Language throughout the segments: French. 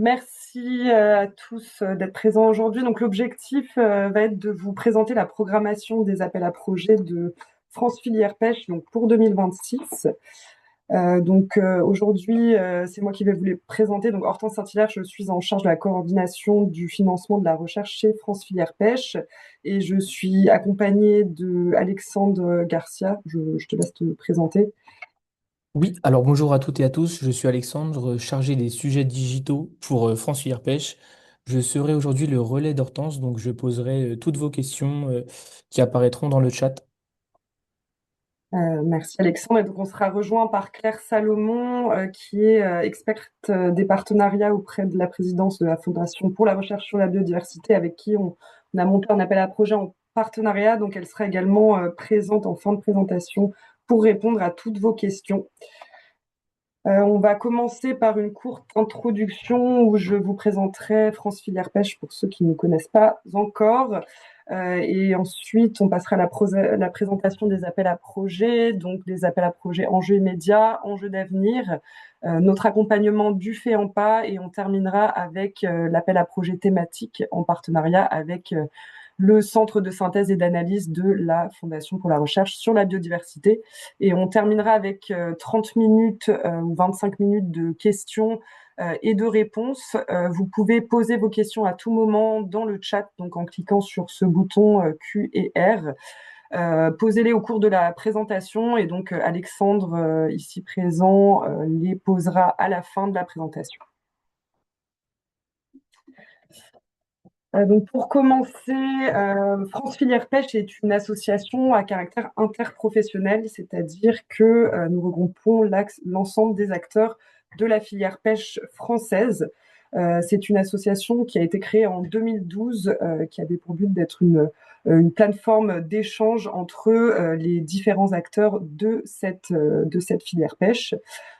Merci à tous d'être présents aujourd'hui. Donc, l'objectif va être de vous présenter la programmation des appels à projets de France Filière Pêche donc pour 2026. Aujourd'hui, c'est moi qui vais vous les présenter. Donc, Hortense Saint-Hilaire, je suis en charge de la coordination du financement de la recherche chez France Filière Pêche et je suis accompagnée de Alexandre Garcia. Je te laisse te présenter. Oui, alors bonjour à toutes et à tous, je suis Alexandre, chargé des sujets digitaux pour France Filière Pêche. Je serai aujourd'hui le relais d'Hortense, donc je poserai toutes vos questions qui apparaîtront dans le chat. Merci Alexandre. Et donc on sera rejoint par Claire Salomon, qui est experte des partenariats auprès de la présidence de la Fondation pour la recherche sur la biodiversité, avec qui on a monté un appel à projet en partenariat. Donc elle sera également présente en fin de présentation pour répondre à toutes vos questions. On va commencer par une courte introduction où je vous présenterai France Filière Pêche pour ceux qui ne connaissent pas encore. Et ensuite, on passera à la présentation des appels à projets, donc des appels à projets enjeux immédiats, enjeux d'avenir, notre accompagnement du fait en pas, et on terminera avec l'appel à projets thématique en partenariat avec le centre de synthèse et d'analyse de la Fondation pour la recherche sur la biodiversité. Et on terminera avec 30 minutes ou 25 minutes de questions et de réponses. Vous pouvez poser vos questions à tout moment dans le chat, donc en cliquant sur ce bouton Q et R. Posez-les au cours de la présentation et donc Alexandre, ici présent, les posera à la fin de la présentation. Donc pour commencer, France Filière Pêche est une association à caractère interprofessionnel, c'est-à-dire que nous regroupons l'ensemble des acteurs de la filière pêche française. C'est une association qui a été créée en 2012, qui avait pour but d'être une plateforme d'échange entre les différents acteurs de cette filière pêche.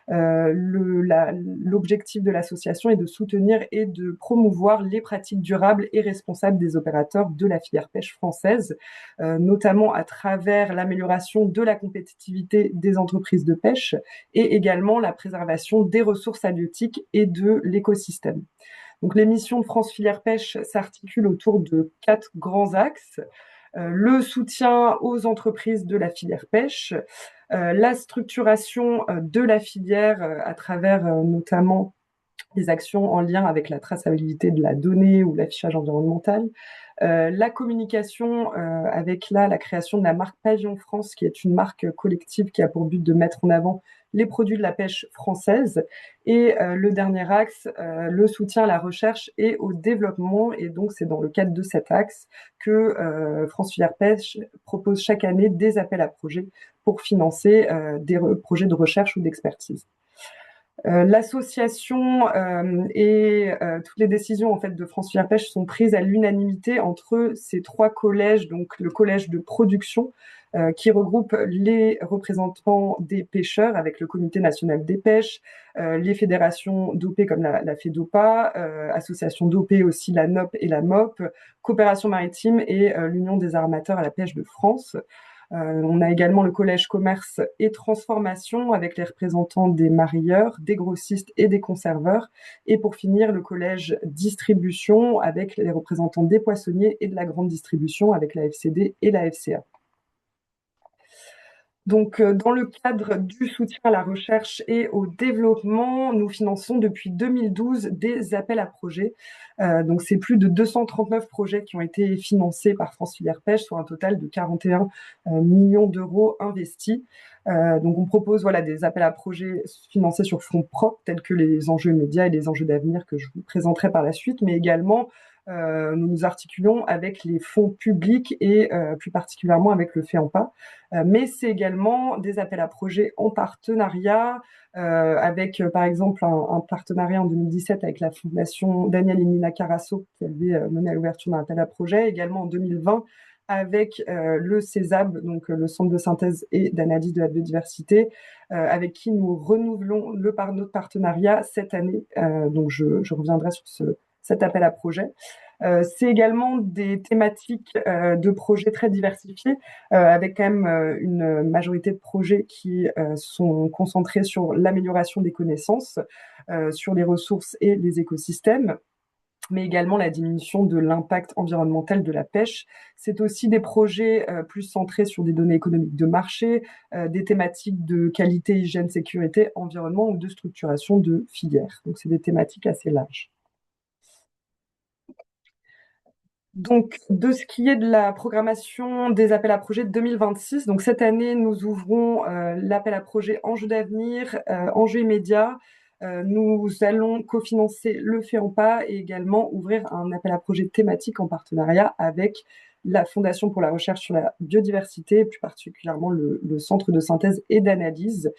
L'objectif de l'association est de soutenir et de promouvoir les pratiques durables et responsables des opérateurs de la filière pêche française, notamment à travers l'amélioration de la compétitivité des entreprises de pêche et également la préservation des ressources halieutiques et de l'écosystème. Donc, les missions de France Filière Pêche s'articulent autour de 4 grands axes. Le soutien aux entreprises de la filière pêche, la structuration de la filière à travers notamment des actions en lien avec la traçabilité de la donnée ou l'affichage environnemental, la communication avec la création de la marque Pavillon France, qui est une marque collective qui a pour but de mettre en avant les produits de la pêche française, et le dernier axe, le soutien à la recherche et au développement. Et donc c'est dans le cadre de cet axe que France Filière Pêche propose chaque année des appels à projets pour financer des projets de recherche ou d'expertise. L'association et toutes les décisions en fait de France Filière Pêche sont prises à l'unanimité entre ces 3 collèges, donc le collège de production qui regroupe les représentants des pêcheurs avec le Comité national des pêches, les fédérations d'OP comme la FEDOPA, association d'OP aussi la NOP et la MOP, Coopération maritime et l'Union des armateurs à la pêche de France. On a également le collège commerce et transformation avec les représentants des mareyeurs, des grossistes et des conserveurs. Et pour finir, le collège distribution avec les représentants des poissonniers et de la grande distribution avec la FCD et la FCA. Donc, dans le cadre du soutien à la recherche et au développement, nous finançons depuis 2012 des appels à projets. Donc, c'est plus de 239 projets qui ont été financés par France Filière Pêche, soit un total de 41 millions d'euros investis. Donc, on propose des appels à projets financés sur fonds propres, tels que les enjeux médias et les enjeux d'avenir que je vous présenterai par la suite, mais également nous nous articulons avec les fonds publics et plus particulièrement avec le fait en pas. Mais c'est également des appels à projets en partenariat avec, par exemple, un partenariat en 2017 avec la Fondation Daniel et Nina Carasso qui avait mené à l'ouverture d'un appel à projet, également en 2020 avec le CESAB, donc le Centre de synthèse et d'analyse de la biodiversité, avec qui nous renouvelons notre partenariat cette année. Donc je reviendrai sur cet appel à projet. C'est également des thématiques de projets très diversifiés, avec quand même une majorité de projets qui sont concentrés sur l'amélioration des connaissances, sur les ressources et les écosystèmes, mais également la diminution de l'impact environnemental de la pêche. C'est aussi des projets plus centrés sur des données économiques de marché, des thématiques de qualité, hygiène, sécurité, environnement ou de structuration de filières. Donc, c'est des thématiques assez larges. Donc, de ce qui est de la programmation des appels à projets de 2026, donc cette année, nous ouvrons l'appel à projets Enjeux d'avenir, Enjeux immédiats. Nous allons cofinancer le FEAMPA et également ouvrir un appel à projets thématique en partenariat avec la Fondation pour la recherche sur la biodiversité, et plus particulièrement le Centre de synthèse et d'analyse.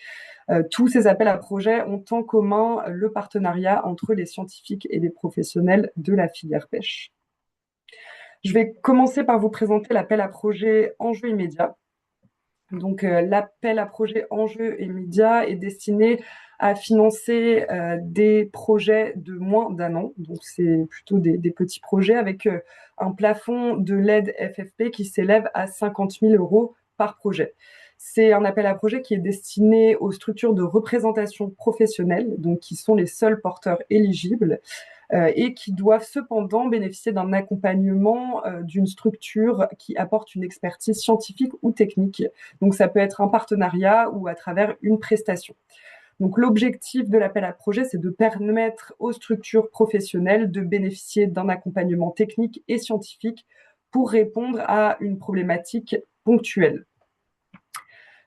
Tous ces appels à projets ont en commun le partenariat entre les scientifiques et les professionnels de la filière pêche. Je vais commencer par vous présenter l'appel à projet Enjeux immédiats. Donc, l'appel à projet Enjeux immédiats est destiné à financer des projets de moins d'un an. Donc, c'est plutôt des petits projets avec un plafond de l'aide FFP qui s'élève à 50 000 euros par projet. C'est un appel à projet qui est destiné aux structures de représentation professionnelle, donc qui sont les seuls porteurs éligibles, et qui doivent cependant bénéficier d'un accompagnement d'une structure qui apporte une expertise scientifique ou technique. Donc ça peut être un partenariat ou à travers une prestation. Donc l'objectif de l'appel à projet, c'est de permettre aux structures professionnelles de bénéficier d'un accompagnement technique et scientifique pour répondre à une problématique ponctuelle.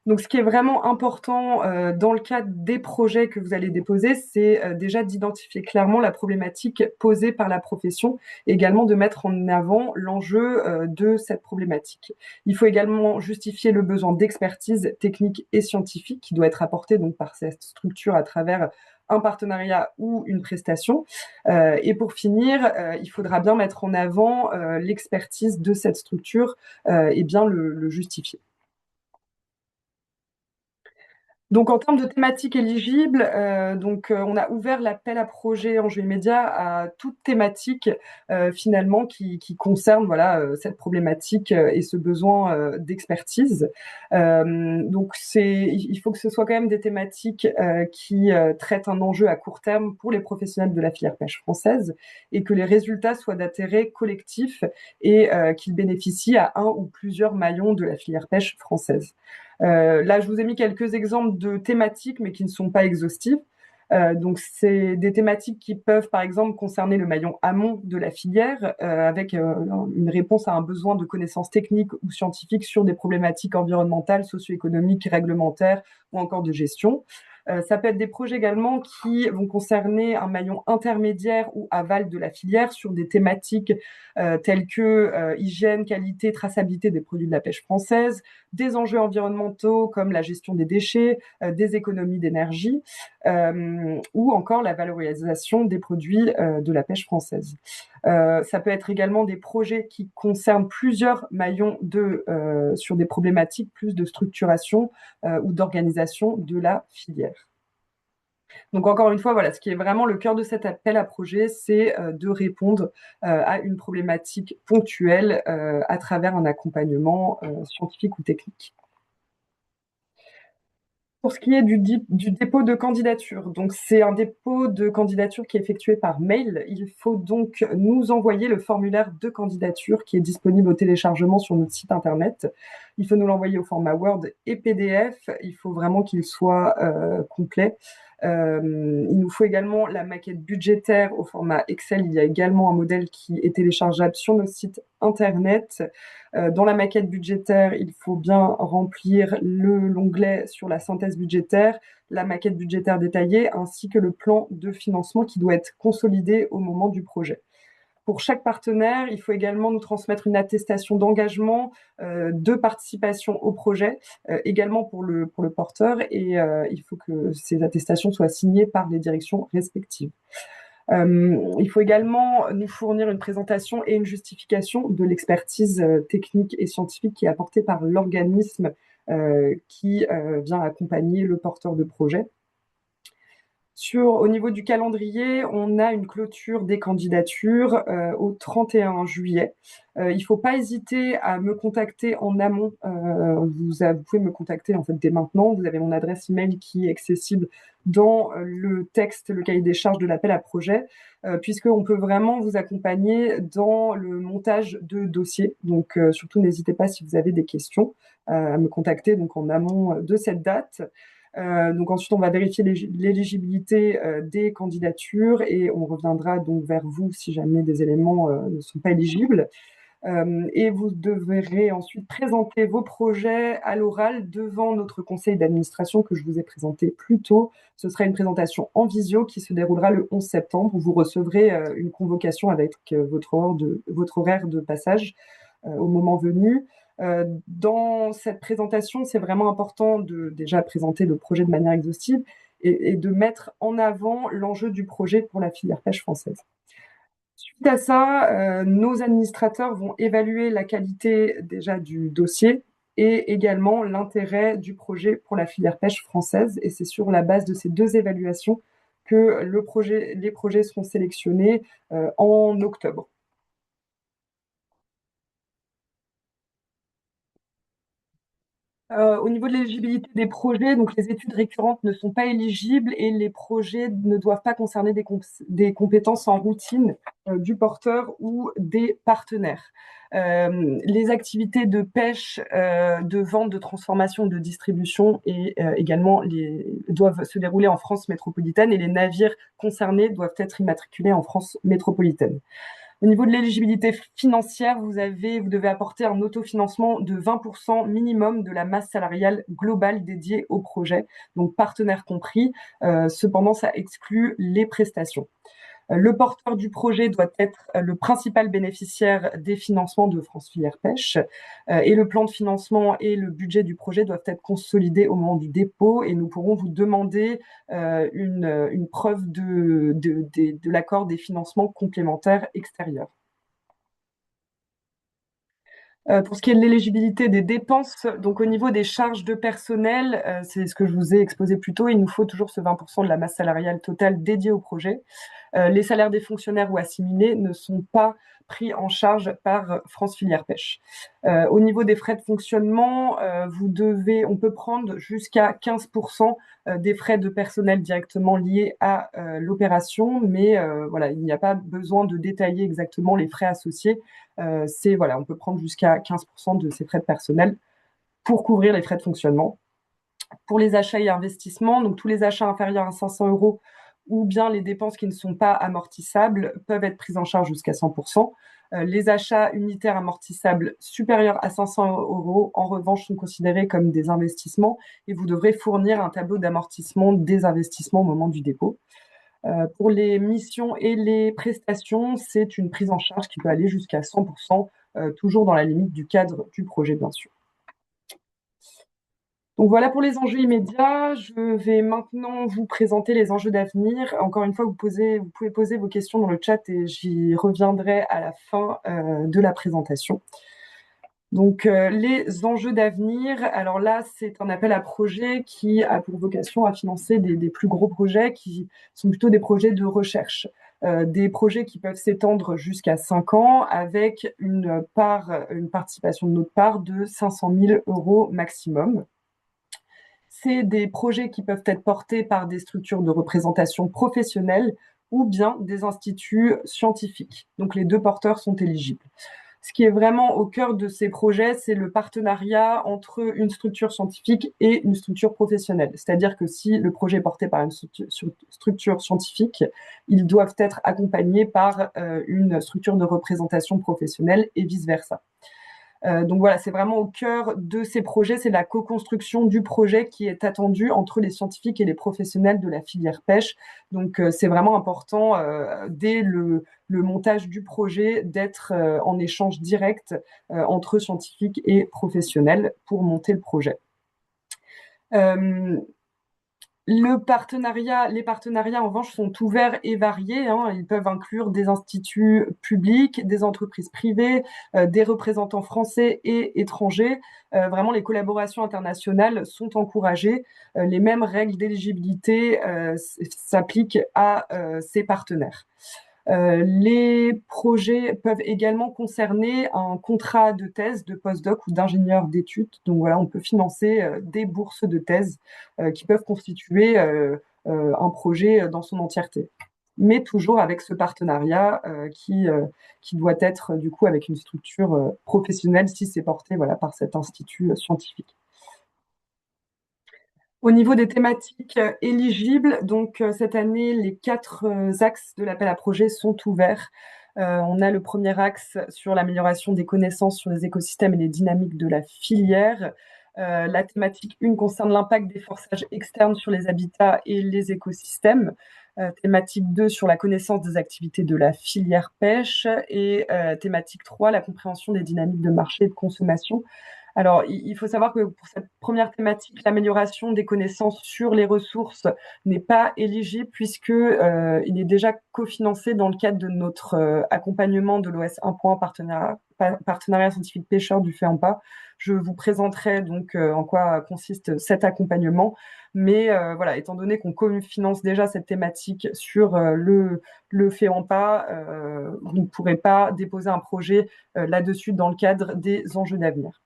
Donc, ce qui est vraiment important dans le cadre des projets que vous allez déposer, c'est déjà d'identifier clairement la problématique posée par la profession et également de mettre en avant l'enjeu de cette problématique. Il faut également justifier le besoin d'expertise technique et scientifique qui doit être apporté donc par cette structure à travers un partenariat ou une prestation. Et pour finir, il faudra bien mettre en avant l'expertise de cette structure et bien le justifier. Donc, en termes de thématiques éligibles, on a ouvert l'appel à projet Enjeux immédiats à toute thématique finalement qui concerne cette problématique et ce besoin d'expertise. Donc, il faut que ce soit quand même des thématiques qui traitent un enjeu à court terme pour les professionnels de la filière pêche française et que les résultats soient d'intérêt collectif et qu'ils bénéficient à un ou plusieurs maillons de la filière pêche française. Là, je vous ai mis quelques exemples de thématiques, mais qui ne sont pas exhaustives. Donc, c'est des thématiques qui peuvent, par exemple, concerner le maillon amont de la filière, avec une réponse à un besoin de connaissances techniques ou scientifiques sur des problématiques environnementales, socio-économiques, réglementaires ou encore de gestion. Ça peut être des projets également qui vont concerner un maillon intermédiaire ou aval de la filière sur des thématiques telles que hygiène, qualité, traçabilité des produits de la pêche française, des enjeux environnementaux comme la gestion des déchets, des économies d'énergie ou encore la valorisation des produits de la pêche française. Ça peut être également des projets qui concernent plusieurs maillons sur des problématiques plus de structuration ou d'organisation de la filière. Donc encore une fois, voilà, ce qui est vraiment le cœur de cet appel à projet, c'est de répondre à une problématique ponctuelle à travers un accompagnement scientifique ou technique. Pour ce qui est du dépôt de candidature, donc c'est un dépôt de candidature qui est effectué par mail. Il faut donc nous envoyer le formulaire de candidature qui est disponible au téléchargement sur notre site internet. Il faut nous l'envoyer au format Word et PDF. Il faut vraiment qu'il soit complet. Il nous faut également la maquette budgétaire au format Excel. Il y a également un modèle qui est téléchargeable sur notre site internet. Dans la maquette budgétaire, il faut bien remplir l'onglet sur la synthèse budgétaire, la maquette budgétaire détaillée, ainsi que le plan de financement qui doit être consolidé au moment du projet. Pour chaque partenaire, il faut également nous transmettre une attestation d'engagement, de participation au projet, également pour le porteur, et il faut que ces attestations soient signées par les directions respectives. Il faut également nous fournir une présentation et une justification de l'expertise technique et scientifique qui est apportée par l'organisme qui vient accompagner le porteur de projet. Au niveau du calendrier, on a une clôture des candidatures au 31 juillet. Il ne faut pas hésiter à me contacter en amont. Vous pouvez me contacter en fait dès maintenant. Vous avez mon adresse email qui est accessible dans le texte, le cahier des charges de l'appel à projet, puisqu'on peut vraiment vous accompagner dans le montage de dossiers. Donc surtout, n'hésitez pas si vous avez des questions à me contacter donc en amont de cette date. Donc ensuite, on va vérifier l'éligibilité des candidatures et on reviendra donc vers vous si jamais des éléments ne sont pas éligibles. Et vous devrez ensuite présenter vos projets à l'oral devant notre conseil d'administration que je vous ai présenté plus tôt. Ce sera une présentation en visio qui se déroulera le 11 septembre. Où vous recevrez une convocation avec votre horaire de passage au moment venu. Dans cette présentation, c'est vraiment important de déjà présenter le projet de manière exhaustive et de mettre en avant l'enjeu du projet pour la filière pêche française. Suite à ça, nos administrateurs vont évaluer la qualité déjà du dossier et également l'intérêt du projet pour la filière pêche française. Et c'est sur la base de ces deux évaluations que les projets seront sélectionnés en octobre. Au niveau de l'éligibilité des projets, donc les études récurrentes ne sont pas éligibles et les projets ne doivent pas concerner des compétences en routine du porteur ou des partenaires. Les activités de pêche, de vente, de transformation, de distribution et également doivent se dérouler en France métropolitaine et les navires concernés doivent être immatriculés en France métropolitaine. Au niveau de l'éligibilité financière, vous devez apporter un autofinancement de 20% minimum de la masse salariale globale dédiée au projet, donc partenaires compris. Cependant, ça exclut les prestations. Le porteur du projet doit être le principal bénéficiaire des financements de France Filière Pêche et le plan de financement et le budget du projet doivent être consolidés au moment du dépôt et nous pourrons vous demander une preuve de l'accord des financements complémentaires extérieurs. Pour ce qui est de l'éligibilité des dépenses, donc au niveau des charges de personnel, c'est ce que je vous ai exposé plus tôt, il nous faut toujours ce 20% de la masse salariale totale dédiée au projet. Les salaires des fonctionnaires ou assimilés ne sont pas pris en charge par France Filière Pêche. Au niveau des frais de fonctionnement, on peut prendre jusqu'à 15% des frais de personnel directement liés à l'opération, mais voilà, il n'y a pas besoin de détailler exactement les frais associés. On peut prendre jusqu'à 15% de ces frais de personnel pour couvrir les frais de fonctionnement. Pour les achats et investissements, donc tous les achats inférieurs à 500 euros ou bien les dépenses qui ne sont pas amortissables peuvent être prises en charge jusqu'à 100%. Les achats unitaires amortissables supérieurs à 500 euros, en revanche, sont considérés comme des investissements et vous devrez fournir un tableau d'amortissement des investissements au moment du dépôt. Pour les missions et les prestations, c'est une prise en charge qui peut aller jusqu'à 100%, toujours dans la limite du cadre du projet, bien sûr. Donc voilà pour les enjeux immédiats. Je vais maintenant vous présenter les enjeux d'avenir. Encore une fois, vous pouvez poser vos questions dans le chat et j'y reviendrai à la fin de la présentation. Donc les enjeux d'avenir, alors là c'est un appel à projet qui a pour vocation à financer des plus gros projets qui sont plutôt des projets de recherche. Des projets qui peuvent s'étendre jusqu'à 5 ans avec une participation de notre part de 500 000 euros maximum. C'est des projets qui peuvent être portés par des structures de représentation professionnelle ou bien des instituts scientifiques. Donc les deux porteurs sont éligibles. Ce qui est vraiment au cœur de ces projets, c'est le partenariat entre une structure scientifique et une structure professionnelle. C'est-à-dire que si le projet est porté par une structure scientifique, ils doivent être accompagnés par une structure de représentation professionnelle et vice-versa. Donc voilà, c'est vraiment au cœur de ces projets, c'est la co-construction du projet qui est attendue entre les scientifiques et les professionnels de la filière pêche. Donc c'est vraiment important dès le montage du projet d'être en échange direct entre scientifiques et professionnels pour monter le projet. Les partenariats, en revanche, sont ouverts et variés, hein. Ils peuvent inclure des instituts publics, des entreprises privées, des représentants français et étrangers. Vraiment, les collaborations internationales sont encouragées. Les mêmes règles d'éligibilité s'appliquent à ces partenaires. Les projets peuvent également concerner un contrat de thèse, de postdoc ou d'ingénieur d'études. Donc voilà, on peut financer des bourses de thèse qui peuvent constituer un projet dans son entièreté. Mais toujours avec ce partenariat qui doit être du coup avec une structure professionnelle si c'est porté voilà, par cet institut scientifique. Au niveau des thématiques éligibles, donc cette année, les 4 axes de l'appel à projet sont ouverts. On a le premier axe sur l'amélioration des connaissances sur les écosystèmes et les dynamiques de la filière. La thématique 1 concerne l'impact des forçages externes sur les habitats et les écosystèmes. Thématique 2 sur la connaissance des activités de la filière pêche. Et thématique 3, la compréhension des dynamiques de marché et de consommation. Alors, il faut savoir que pour cette première thématique, l'amélioration des connaissances sur les ressources n'est pas éligible puisque il est déjà cofinancé dans le cadre de notre accompagnement de l'OS 1.1 partenariat scientifique pêcheur du FEAMPA. Je vous présenterai donc en quoi consiste cet accompagnement. Mais voilà, étant donné qu'on cofinance déjà cette thématique sur le FEAMPA, vous ne pourrez pas déposer un projet là-dessus dans le cadre des enjeux d'avenir.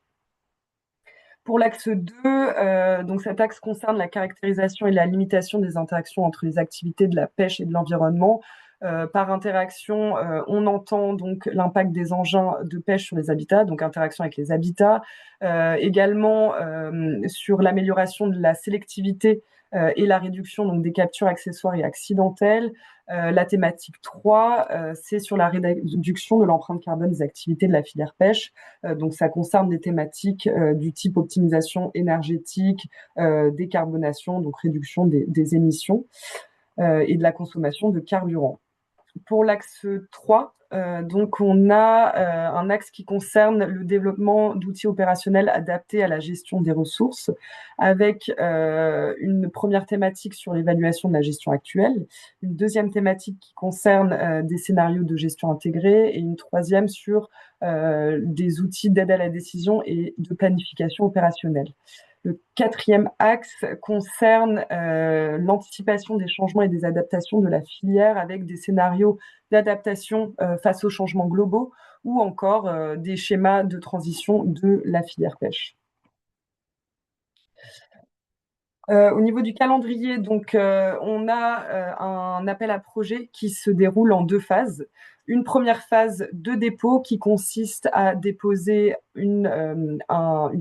Pour l'axe 2, donc cet axe concerne la caractérisation et la limitation des interactions entre les activités de la pêche et de l'environnement. Par interaction, on entend donc l'impact des engins de pêche sur les habitats, donc interaction avec les habitats, également sur l'amélioration de la sélectivité et la réduction donc, des captures accessoires et accidentelles. La thématique 3, c'est sur la réduction de l'empreinte carbone des activités de la filière pêche. Donc ça concerne des thématiques du type optimisation énergétique, décarbonation, donc réduction des émissions et de la consommation de carburant. Pour l'axe 3, donc on a un axe qui concerne le développement d'outils opérationnels adaptés à la gestion des ressources, avec une première thématique sur l'évaluation de la gestion actuelle, une deuxième thématique qui concerne des scénarios de gestion intégrés et une troisième sur des outils d'aide à la décision et de planification opérationnelle. Le quatrième axe concerne l'anticipation des changements et des adaptations de la filière avec des scénarios d'adaptation face aux changements globaux ou encore des schémas de transition de la filière pêche. Au niveau du calendrier, donc, on a un appel à projet qui se déroule en 2 phases. Une première phase de dépôt qui consiste à déposer une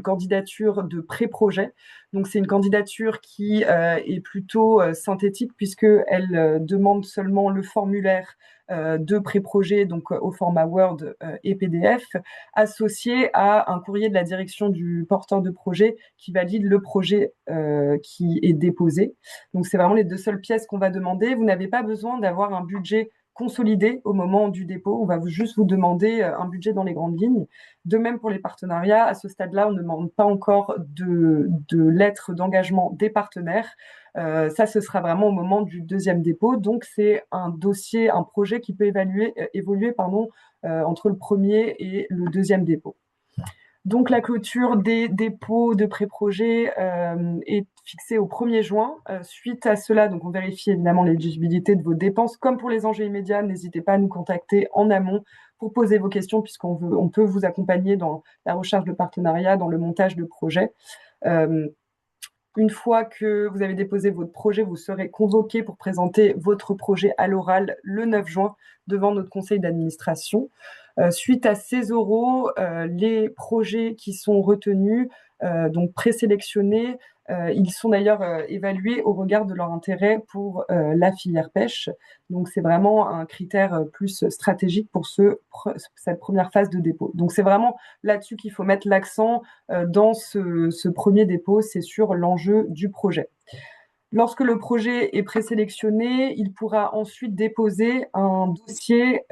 candidature de pré-projet. Donc, c'est une candidature qui est plutôt synthétique puisqu'elle demande seulement le formulaire de pré-projet, donc au format Word et PDF, associé à un courrier de la direction du porteur de projet qui valide le projet qui est déposé. Donc, c'est vraiment les 2 seules pièces qu'on va demander. Vous n'avez pas besoin d'avoir un budget consolidé au moment du dépôt. On va juste vous demander un budget dans les grandes lignes. De même pour les partenariats, à ce stade-là, on ne demande pas encore de lettres d'engagement des partenaires. Ça, ce sera vraiment au moment du deuxième dépôt. Donc, c'est un dossier, un projet qui peut évoluer entre le premier et le deuxième dépôt. Donc, la clôture des dépôts de pré-projet est fixée au 1er juin. Suite à cela, donc on vérifie évidemment l'éligibilité de vos dépenses. Comme pour les enjeux immédiats, n'hésitez pas à nous contacter en amont pour poser vos questions puisqu'on peut vous accompagner dans la recherche de partenariat, dans le montage de projets. Une fois que vous avez déposé votre projet, vous serez convoqué pour présenter votre projet à l'oral le 9 juin devant notre conseil d'administration. Suite à ces oraux, les projets qui sont retenus, donc présélectionnés, ils sont d'ailleurs évalués au regard de leur intérêt pour la filière pêche. Donc c'est vraiment un critère plus stratégique pour cette première phase de dépôt. Donc c'est vraiment là-dessus qu'il faut mettre l'accent dans ce premier dépôt, c'est sur l'enjeu du projet. Lorsque le projet est présélectionné, il pourra ensuite déposer un dossier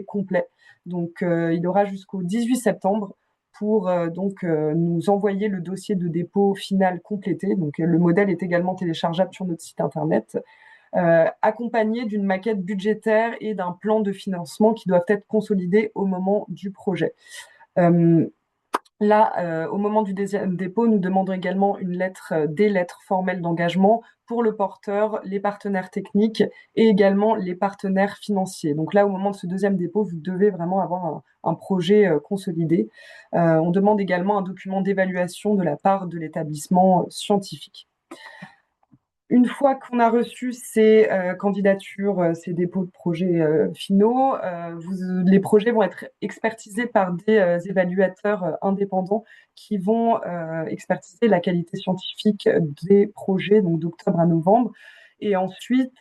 complet. Donc, il aura jusqu'au 18 septembre pour nous envoyer le dossier de dépôt final complété. Donc, le modèle est également téléchargeable sur notre site internet, accompagné d'une maquette budgétaire et d'un plan de financement qui doivent être consolidés au moment du projet. Là, au moment du dépôt, nous demandons également des lettres formelles d'engagement pour le porteur, les partenaires techniques et également les partenaires financiers. Donc là, au moment de ce deuxième dépôt, vous devez vraiment avoir un projet consolidé. On demande également un document d'évaluation de la part de l'établissement scientifique. Une fois qu'on a reçu ces candidatures, ces dépôts de projets finaux, les projets vont être expertisés par des évaluateurs indépendants qui vont expertiser la qualité scientifique des projets, donc d'octobre à novembre. Et ensuite,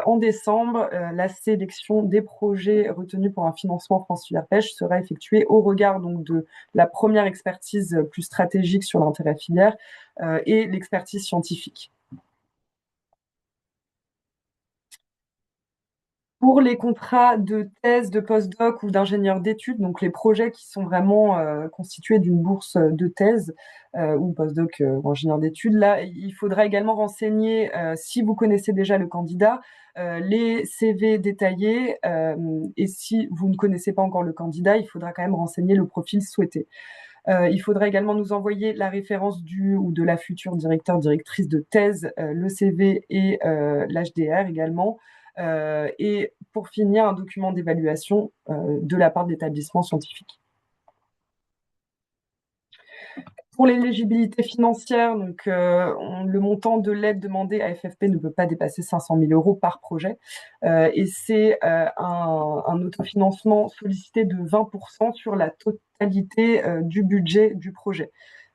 en décembre, la sélection des projets retenus pour un financement France Filière Pêche sera effectuée au regard donc de la première expertise plus stratégique sur l'intérêt filière et l'expertise scientifique. Pour les contrats de thèse, de postdoc ou d'ingénieur d'études, donc les projets qui sont vraiment constitués d'une bourse de thèse ou postdoc ou ingénieur d'études, là, il faudra également renseigner, si vous connaissez déjà le candidat, les CV détaillés, et si vous ne connaissez pas encore le candidat, il faudra quand même renseigner le profil souhaité. Il faudra également nous envoyer la référence du ou de la future directeur, directrice de thèse, le CV et l'HDR également. Et pour finir, un document d'évaluation de la part de l'établissement scientifique. Pour l'éligibilité financière, donc, le montant de l'aide demandée à FFP ne peut pas dépasser 500 000 euros par projet. Et c'est un autofinancement sollicité de 20% sur la totalité du budget du projet.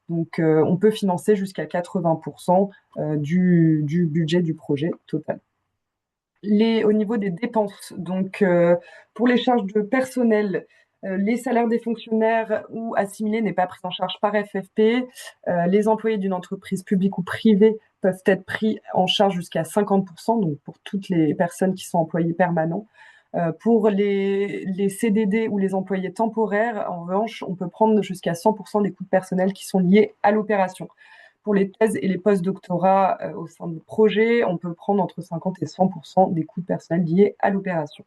Donc, on peut financer jusqu'à 80% du budget du projet total. Au niveau des dépenses, donc pour les charges de personnel, les salaires des fonctionnaires ou assimilés n'est pas pris en charge par FFP. Les employés d'une entreprise publique ou privée peuvent être pris en charge jusqu'à 50%, donc pour toutes les personnes qui sont employées permanents. Pour les CDD ou les employés temporaires, en revanche, on peut prendre jusqu'à 100% des coûts de personnel qui sont liés à l'opération. Pour les thèses et les post-doctorats au sein du projet, on peut prendre entre 50 et 100% des coûts de personnel liés à l'opération.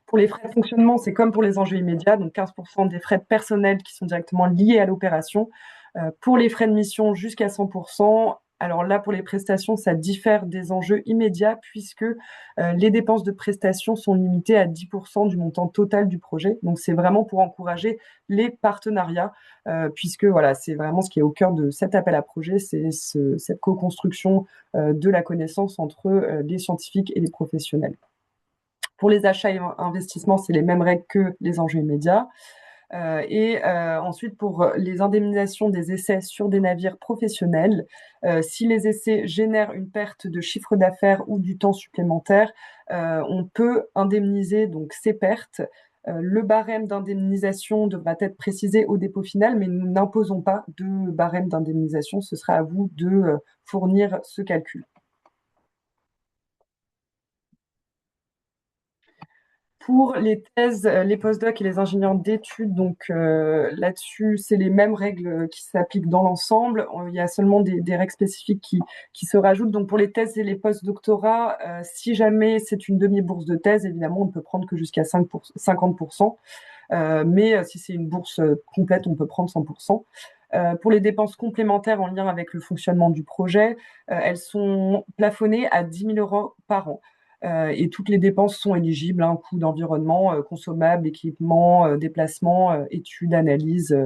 Pour les frais de fonctionnement, c'est comme pour les enjeux immédiats, donc 15% des frais de personnel qui sont directement liés à l'opération. Pour les frais de mission, jusqu'à 100%. Alors là, pour les prestations, ça diffère des enjeux immédiats puisque les dépenses de prestations sont limitées à 10% du montant total du projet. Donc, c'est vraiment pour encourager les partenariats puisque voilà, c'est vraiment ce qui est au cœur de cet appel à projet, c'est cette co-construction de la connaissance entre les scientifiques et les professionnels. Pour les achats et investissements, c'est les mêmes règles que les enjeux immédiats. Ensuite, pour les indemnisations des essais sur des navires professionnels, si les essais génèrent une perte de chiffre d'affaires ou du temps supplémentaire, on peut indemniser donc ces pertes. Le barème d'indemnisation devra être précisé au dépôt final, mais nous n'imposons pas de barème d'indemnisation. Ce sera à vous de fournir ce calcul. Pour les thèses, les postdocs et les ingénieurs d'études, donc là-dessus, c'est les mêmes règles qui s'appliquent dans l'ensemble. Il y a seulement des règles spécifiques qui se rajoutent. Donc pour les thèses et les postdoctorats, si jamais c'est une demi-bourse de thèse, évidemment, on ne peut prendre que jusqu'à 50%. Mais si c'est une bourse complète, on peut prendre 100%. Pour les dépenses complémentaires en lien avec le fonctionnement du projet, elles sont plafonnées à 10 000 euros par an. Et toutes les dépenses sont éligibles, hein, coûts d'environnement, consommables, équipements, déplacements, études, analyses.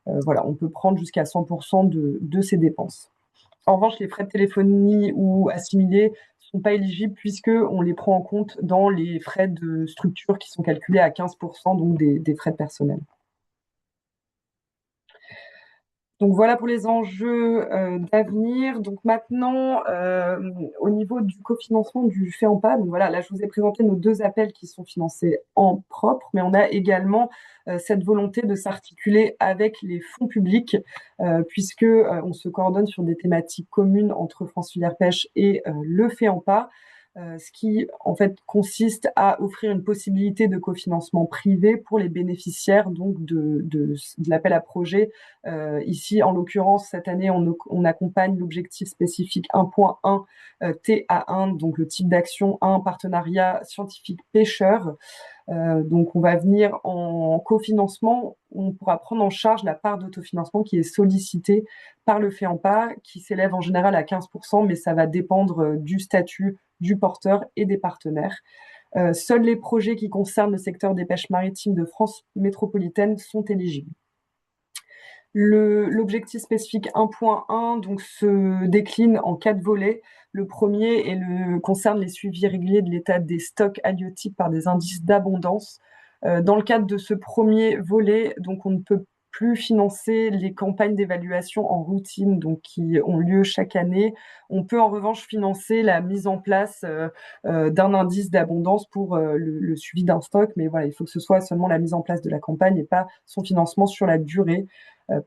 Voilà, on peut prendre jusqu'à 100% de ces dépenses. En revanche, les frais de téléphonie ou assimilés ne sont pas éligibles puisqu'on les prend en compte dans les frais de structure qui sont calculés à 15%, donc des frais de personnel. Donc voilà pour les enjeux d'avenir. Donc maintenant, au niveau du cofinancement du FEAMPA, donc voilà, là je vous ai présenté nos deux appels qui sont financés en propre, mais on a également cette volonté de s'articuler avec les fonds publics, puisque on se coordonne sur des thématiques communes entre France Filière Pêche et le FEAMPA. ce qui en fait consiste à offrir une possibilité de cofinancement privé pour les bénéficiaires donc de l'appel à projet. Ici, en l'occurrence, cette année, on accompagne l'objectif spécifique 1.1 TA1, donc le type d'action 1, partenariat scientifique pêcheur. Donc, on va venir en cofinancement. On pourra prendre en charge la part d'autofinancement qui est sollicitée par le FEAMPA, qui s'élève en général à 15%, mais ça va dépendre du statut du porteur et des partenaires. Seuls les projets qui concernent le secteur des pêches maritimes de France métropolitaine sont éligibles. L'objectif spécifique 1.1 donc se décline en 4 volets. Le premier concerne les suivis réguliers de l'état des stocks halieutiques par des indices d'abondance. Dans le cadre de ce premier volet, donc on ne peut plus financer les campagnes d'évaluation en routine, donc qui ont lieu chaque année. On peut en revanche financer la mise en place d'un indice d'abondance pour le suivi d'un stock, mais voilà, il faut que ce soit seulement la mise en place de la campagne et pas son financement sur la durée.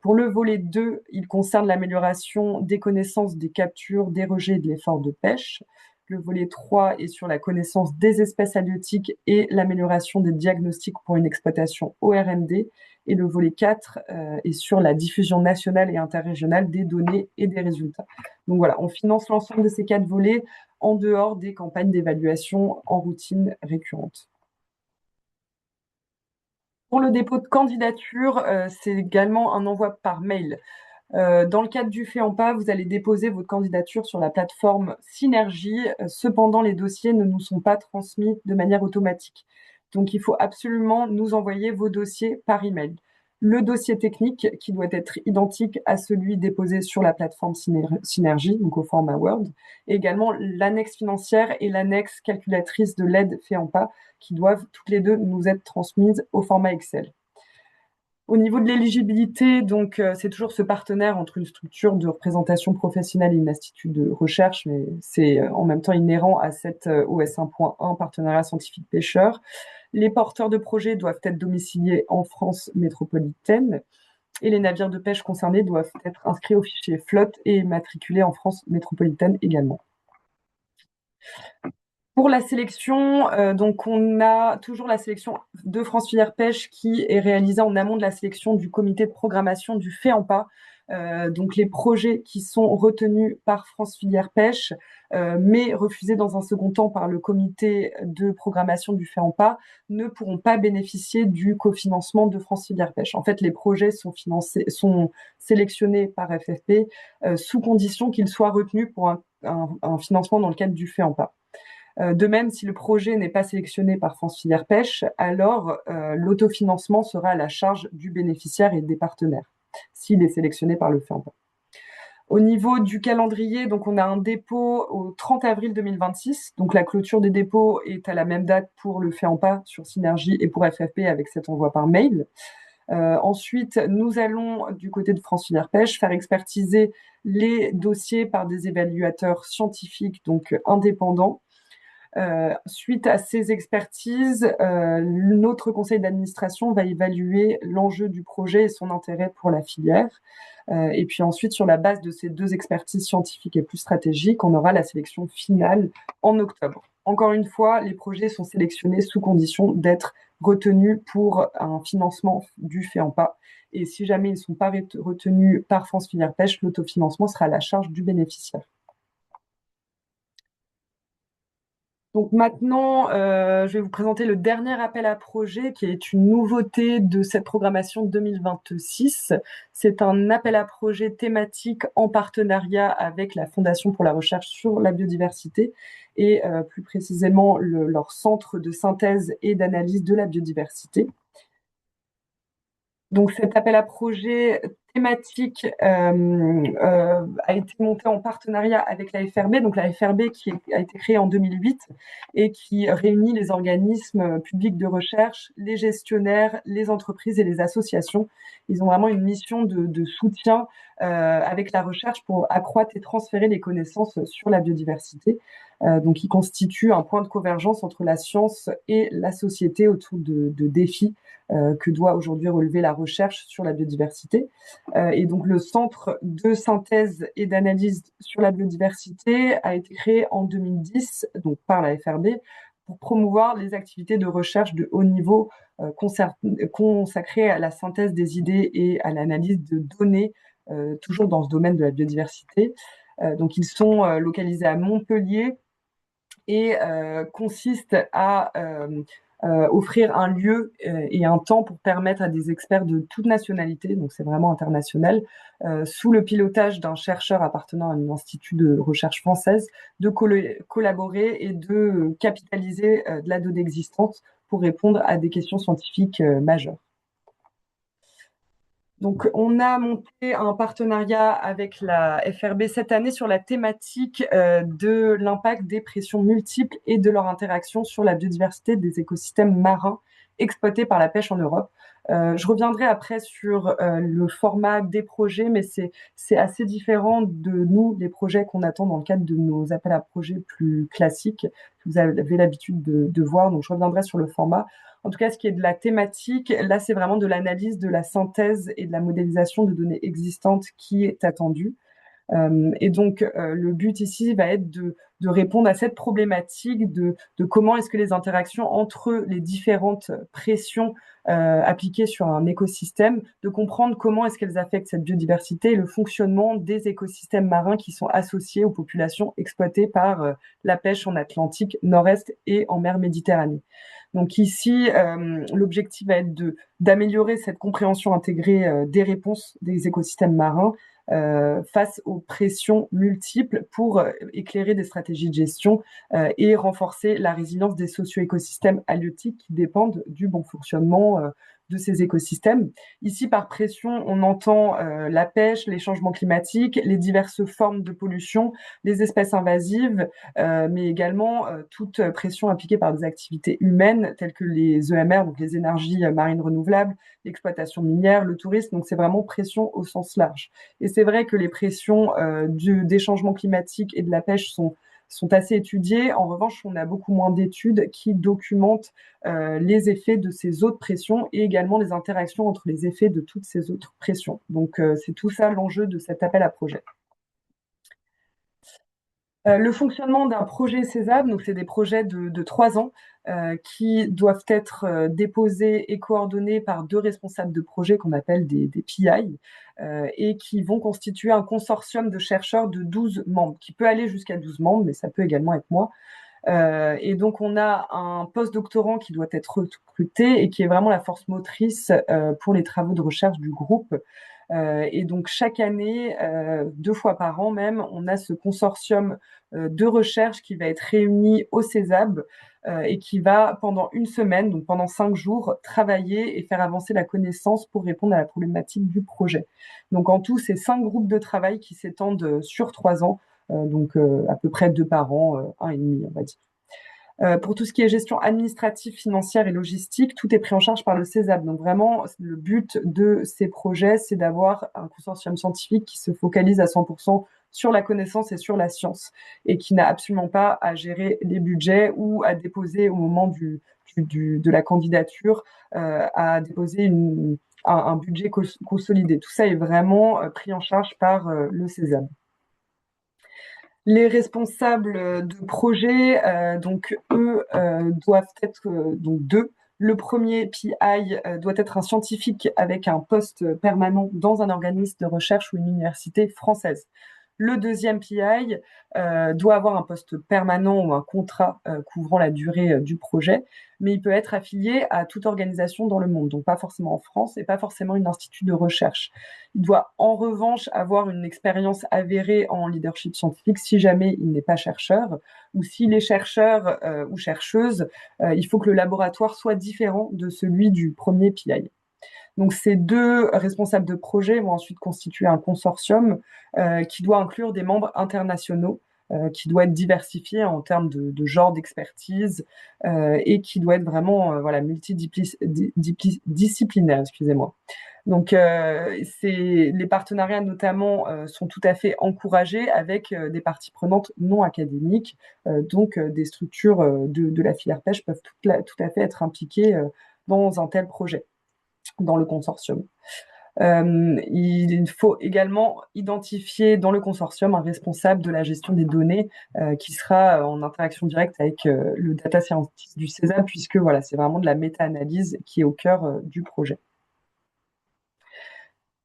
Pour le volet 2, il concerne l'amélioration des connaissances des captures, des rejets et de l'effort de pêche. Le volet 3 est sur la connaissance des espèces halieutiques et l'amélioration des diagnostics pour une exploitation ORMD. Et le volet 4 est sur la diffusion nationale et interrégionale des données et des résultats. Donc voilà, on finance l'ensemble de ces 4 volets en dehors des campagnes d'évaluation en routine récurrente. Pour le dépôt de candidature, c'est également un envoi par mail. Dans le cadre du FEAMPA, vous allez déposer votre candidature sur la plateforme Synergie. Cependant, les dossiers ne nous sont pas transmis de manière automatique. Donc, il faut absolument nous envoyer vos dossiers par email. Le dossier technique, qui doit être identique à celui déposé sur la plateforme Synergie, donc au format Word, et également l'annexe financière et l'annexe calculatrice de l'aide FEAMPA, qui doivent toutes les deux nous être transmises au format Excel. Au niveau de l'éligibilité, donc c'est toujours ce partenaire entre une structure de représentation professionnelle et une institut de recherche, mais c'est en même temps inhérent à cette OS 1.1 partenariat scientifique pêcheur. Les porteurs de projets doivent être domiciliés en France métropolitaine et les navires de pêche concernés doivent être inscrits au fichier flotte et matriculés en France métropolitaine également. Pour la sélection, donc on a toujours la sélection de France Filière Pêche qui est réalisée en amont de la sélection du comité de programmation du FEAMPA. Donc les projets qui sont retenus par France Filière Pêche, mais refusés dans un second temps par le comité de programmation du FEAMPA, ne pourront pas bénéficier du cofinancement de France Filière Pêche. En fait, les projets sont sélectionnés par FFP sous condition qu'ils soient retenus pour un financement dans le cadre du FEAMPA. De même, si le projet n'est pas sélectionné par France Filière Pêche, alors l'autofinancement sera à la charge du bénéficiaire et des partenaires, s'il est sélectionné par le FEAMPA. Au niveau du calendrier, donc on a un dépôt au 30 avril 2026. Donc la clôture des dépôts est à la même date pour le FEAMPA sur Synergie et pour FFP avec cet envoi par mail. Ensuite, nous allons, du côté de France Filière Pêche, faire expertiser les dossiers par des évaluateurs scientifiques, donc indépendants. Suite à ces expertises, notre conseil d'administration va évaluer l'enjeu du projet et son intérêt pour la filière. Et puis ensuite, sur la base de ces 2 expertises scientifiques et plus stratégiques, on aura la sélection finale en octobre. Encore une fois, les projets sont sélectionnés sous condition d'être retenus pour un financement du FEAMPA. Et si jamais ils ne sont pas retenus par France Filière Pêche, l'autofinancement sera à la charge du bénéficiaire. Donc maintenant, je vais vous présenter le dernier appel à projet qui est une nouveauté de cette programmation 2026. C'est un appel à projet thématique en partenariat avec la Fondation pour la recherche sur la biodiversité et plus précisément leur centre de synthèse et d'analyse de la biodiversité. Donc cet appel à projet thématique a été monté en partenariat avec la FRB, donc la FRB qui a été créée en 2008 et qui réunit les organismes publics de recherche, les gestionnaires, les entreprises et les associations. Ils ont vraiment une mission de soutien avec la recherche pour accroître et transférer les connaissances sur la biodiversité. Donc, il constitue un point de convergence entre la science et la société autour de défis que doit aujourd'hui relever la recherche sur la biodiversité. Et donc, le Centre de synthèse et d'analyse sur la biodiversité a été créé en 2010, donc par la FRB, pour promouvoir les activités de recherche de haut niveau consacrées à la synthèse des idées et à l'analyse de données, toujours dans ce domaine de la biodiversité. Donc, ils sont localisés à Montpellier et consistent à offrir un lieu et un temps pour permettre à des experts de toute nationalité, donc c'est vraiment international, sous le pilotage d'un chercheur appartenant à un institut de recherche française, de collaborer et de capitaliser de la donnée existante pour répondre à des questions scientifiques majeures. Donc, on a monté un partenariat avec la FRB cette année sur la thématique de l'impact des pressions multiples et de leur interaction sur la biodiversité des écosystèmes marins exploités par la pêche en Europe. Je reviendrai après sur le format des projets, mais c'est assez différent de nous, les projets qu'on attend dans le cadre de nos appels à projets plus classiques, que vous avez l'habitude de voir. Donc, je reviendrai sur le format. En tout cas, ce qui est de la thématique, là, c'est vraiment de l'analyse, de la synthèse et de la modélisation de données existantes qui est attendue. Et donc, le but ici va être de répondre à cette problématique de comment est-ce que les interactions entre les différentes pressions appliquées sur un écosystème, de comprendre comment est-ce qu'elles affectent cette biodiversité et le fonctionnement des écosystèmes marins qui sont associés aux populations exploitées par la pêche en Atlantique Nord-Est et en mer Méditerranée. Donc ici, l'objectif va être d'améliorer cette compréhension intégrée des réponses des écosystèmes marins face aux pressions multiples pour éclairer des stratégies de gestion et renforcer la résilience des socio-écosystèmes halieutiques qui dépendent du bon fonctionnement de ces écosystèmes. Ici, par pression, on entend la pêche, les changements climatiques, les diverses formes de pollution, les espèces invasives, mais également toute pression appliquée par des activités humaines telles que les EMR, donc les énergies marines renouvelables, l'exploitation minière, le tourisme. Donc, c'est vraiment pression au sens large. Et c'est vrai que les pressions des changements climatiques et de la pêche sont assez étudiées. En revanche, on a beaucoup moins d'études qui documentent les effets de ces autres pressions et également les interactions entre les effets de toutes ces autres pressions. Donc, c'est tout ça l'enjeu de cet appel à projet. Le fonctionnement d'un projet CESAB, donc c'est des projets de 3 ans qui doivent être déposés et coordonnés par 2 responsables de projet qu'on appelle des PI et qui vont constituer un consortium de chercheurs de 12 membres, qui peut aller jusqu'à 12 membres, mais ça peut également être moi. Et donc, on a un postdoctorant qui doit être recruté et qui est vraiment la force motrice pour les travaux de recherche du groupe. Et donc, chaque année, 2 fois par an même, on a ce consortium de recherche qui va être réuni au CESAB et qui va, pendant une semaine, donc pendant 5 jours, travailler et faire avancer la connaissance pour répondre à la problématique du projet. Donc, en tout, c'est 5 groupes de travail qui s'étendent sur 3 ans, donc à peu près 2 par an, 1,5, on va dire. Pour tout ce qui est gestion administrative, financière et logistique, tout est pris en charge par le CESAB. Donc vraiment, le but de ces projets, c'est d'avoir un consortium scientifique qui se focalise à 100% sur la connaissance et sur la science et qui n'a absolument pas à gérer les budgets ou à déposer au moment de la candidature, à déposer un budget consolidé. Tout ça est vraiment pris en charge par le CESAB. Les responsables de projet, donc eux, doivent être donc 2. Le premier PI doit être un scientifique avec un poste permanent dans un organisme de recherche ou une université française. Le deuxième PI doit avoir un poste permanent ou un contrat couvrant la durée du projet, mais il peut être affilié à toute organisation dans le monde, donc pas forcément en France et pas forcément un institut de recherche. Il doit en revanche avoir une expérience avérée en leadership scientifique si jamais il n'est pas chercheur, ou s'il est chercheur ou chercheuse, il faut que le laboratoire soit différent de celui du premier PI. Donc, ces 2 responsables de projet vont ensuite constituer un consortium qui doit inclure des membres internationaux, qui doit être diversifié en termes de genre d'expertise et qui doit être vraiment multidisciplinaire, excusez-moi. Donc, les partenariats notamment sont tout à fait encouragés avec des parties prenantes non académiques. Donc, des structures de la filière pêche peuvent tout à fait être impliquées dans un tel projet, dans le consortium. Il faut également identifier dans le consortium un responsable de la gestion des données qui sera en interaction directe avec le data scientist du CESA, puisque voilà, c'est vraiment de la méta-analyse qui est au cœur du projet.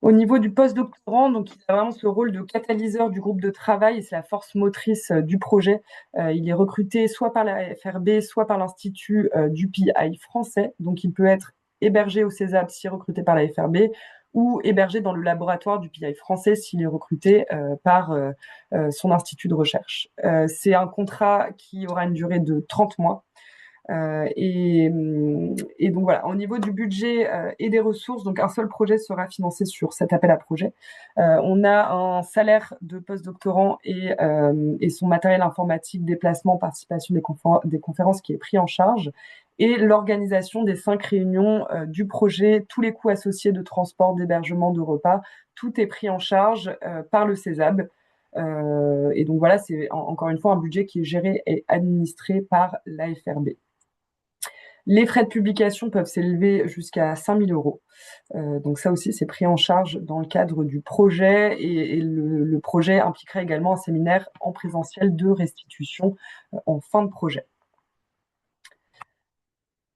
Au niveau du post-doctorant, donc il a vraiment ce rôle de catalyseur du groupe de travail et c'est la force motrice du projet. Il est recruté soit par la FRB, soit par l'Institut du PI français. Donc il peut être hébergé au CESAP si recruté par la FRB ou hébergé dans le laboratoire du PI français s'il est recruté par son institut de recherche. C'est un contrat qui aura une durée de 30 mois. Et donc voilà, au niveau du budget et des ressources, donc un seul projet sera financé sur cet appel à projet. On a un salaire de postdoctorant et son matériel informatique, déplacement, participation des conférences qui est pris en charge. Et l'organisation des 5 réunions du projet, tous les coûts associés de transport, d'hébergement, de repas, tout est pris en charge par le CESAB. Et donc voilà, c'est encore une fois un budget qui est géré et administré par l'AFRB. Les frais de publication peuvent s'élever jusqu'à 5 000 euros. Donc ça aussi, c'est pris en charge dans le cadre du projet et le projet impliquerait également un séminaire en présentiel de restitution en fin de projet.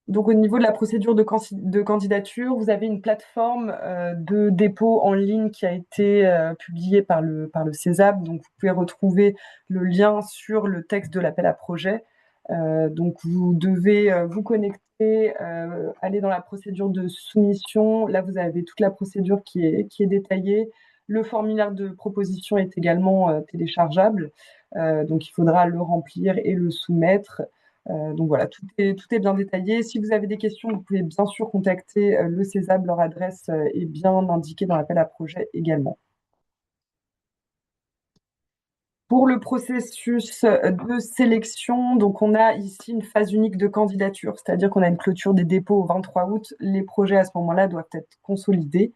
Donc au niveau de la procédure de candidature, vous avez une plateforme de dépôt en ligne qui a été publiée par le CESAB. Donc vous pouvez retrouver le lien sur le texte de l'appel à projet. Donc vous devez vous connecter, aller dans la procédure de soumission. Là, vous avez toute la procédure qui est détaillée. Le formulaire de proposition est également téléchargeable. Donc il faudra le remplir et le soumettre. Donc voilà, tout est bien détaillé. Si vous avez des questions, vous pouvez bien sûr contacter le CESAB. Leur adresse est bien indiquée dans l'appel à projet également. Pour le processus de sélection, donc on a ici une phase unique de candidature, c'est-à-dire qu'on a une clôture des dépôts au 23 août. Les projets à ce moment-là doivent être consolidés.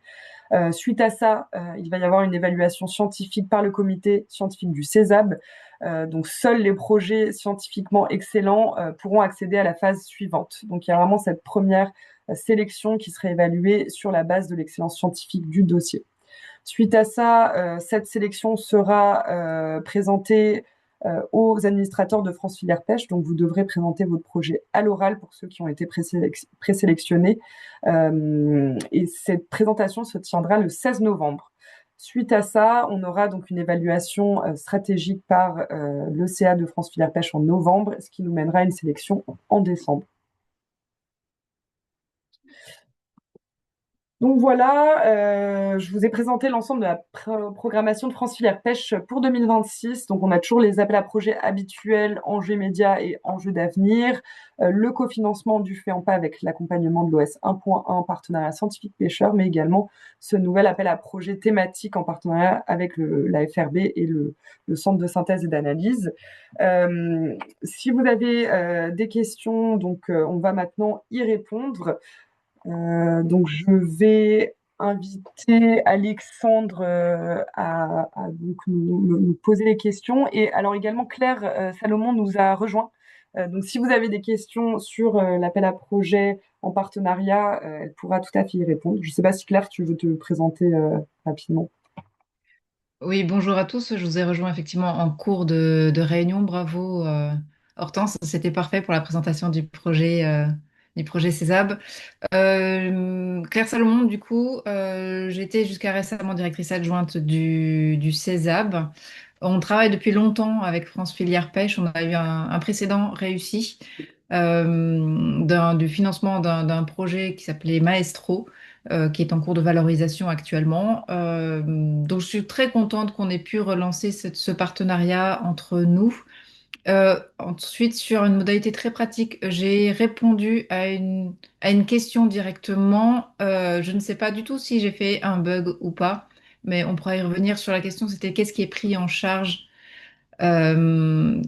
Suite à ça, il va y avoir une évaluation scientifique par le comité scientifique du CESAB. Donc seuls les projets scientifiquement excellents pourront accéder à la phase suivante. Donc il y a vraiment cette première sélection qui serait évaluée sur la base de l'excellence scientifique du dossier. Suite à ça, cette sélection sera présentée aux administrateurs de France Filière Pêche. Donc, vous devrez présenter votre projet à l'oral pour ceux qui ont été présélectionnés. Et cette présentation se tiendra le 16 novembre. Suite à ça, on aura donc une évaluation stratégique par l'ECA de France Filière Pêche en novembre, ce qui nous mènera à une sélection en décembre. Donc voilà, je vous ai présenté l'ensemble de la programmation de France Filière Pêche pour 2026. Donc on a toujours les appels à projets habituels, enjeux médias et enjeux d'avenir, le cofinancement du FEAMPA avec l'accompagnement de l'OS 1.1, partenariat scientifique pêcheur, mais également ce nouvel appel à projet thématique en partenariat avec la FRB et le Centre de synthèse et d'analyse. Si vous avez des questions, donc on va maintenant y répondre. Donc, je vais inviter Alexandre à donc nous poser les questions. Et alors également, Claire Salomon nous a rejoint. Donc, si vous avez des questions sur l'appel à projet en partenariat, elle pourra tout à fait y répondre. Je ne sais pas si Claire, tu veux te présenter rapidement. Oui, bonjour à tous. Je vous ai rejoint effectivement en cours de réunion. Bravo, Hortense. C'était parfait pour la présentation du projet CESAB. Claire Salomon, du coup, j'étais jusqu'à récemment directrice adjointe du CESAB. On travaille depuis longtemps avec France Filière Pêche. On a eu un précédent réussi du financement d'un projet qui s'appelait Maestro, qui est en cours de valorisation actuellement. Donc, je suis très contente qu'on ait pu relancer ce partenariat entre nous. Ensuite, sur une modalité très pratique, j'ai répondu à une question directement. Je ne sais pas du tout si j'ai fait un bug ou pas, mais on pourra y revenir sur la question. C'était qu'est-ce qui est pris en charge euh,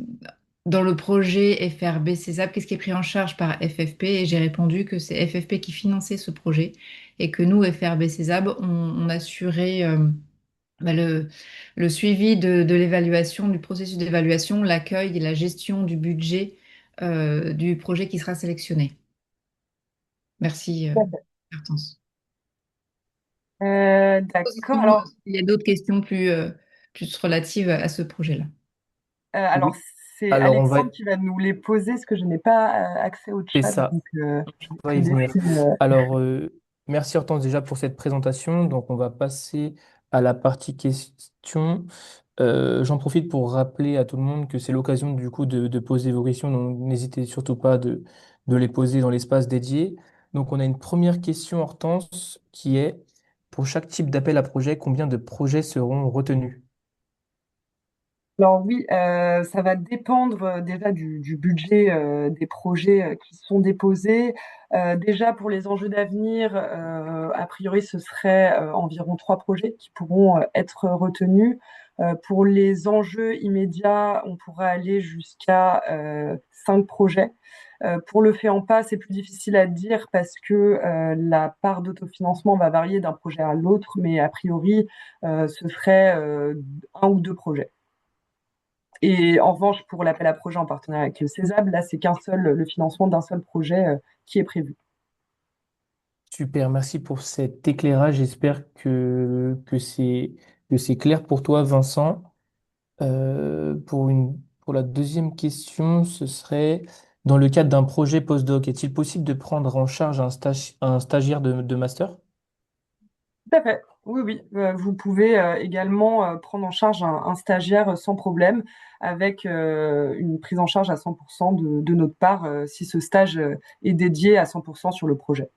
dans le projet FRB CESAP, qu'est-ce qui est pris en charge par FFP? Et j'ai répondu que c'est FFP qui finançait ce projet et que nous, FRB Césab, on assurait bah, le suivi de l'évaluation, du processus d'évaluation, l'accueil et la gestion du budget du projet qui sera sélectionné. Merci, Hortense. D'accord. Sinon, il y a d'autres questions plus relatives à ce projet-là. Alors, Oui. c'est Alors, on va, Alexandre qui va nous les poser, parce que je n'ai pas accès au c'est chat, ça. donc je vais On va te y venir. laisser. Alors, merci Hortense déjà pour cette présentation. Donc, on va passer à la partie questions. J'en profite pour rappeler à tout le monde que c'est l'occasion du coup de poser vos questions. Donc, n'hésitez surtout pas de les poser dans l'espace dédié. Donc, on a une première question, Hortense, qui est, pour chaque type d'appel à projet, combien de projets seront retenus? Alors oui, ça va dépendre déjà du budget des projets qui sont déposés. Déjà pour les enjeux d'avenir, a priori ce serait environ 3 projets qui pourront être retenus. Pour les enjeux immédiats, on pourra aller jusqu'à 5 projets. Pour le fait en pas, c'est plus difficile à dire parce que la part d'autofinancement va varier d'un projet à l'autre, mais a priori, ce serait 1 ou 2 projets. Et en revanche, pour l'appel à projet en partenariat avec le Césab, là, c'est le financement d'un seul projet qui est prévu. Super, merci pour cet éclairage. J'espère que c'est clair pour toi, Vincent. Pour la deuxième question, ce serait, dans le cadre d'un projet postdoc, est-il possible de prendre en charge un stagiaire de master? Tout à fait. Oui, oui. Vous pouvez également prendre en charge un stagiaire sans problème, avec une prise en charge à 100% de notre part, si ce stage est dédié à 100% sur le projet.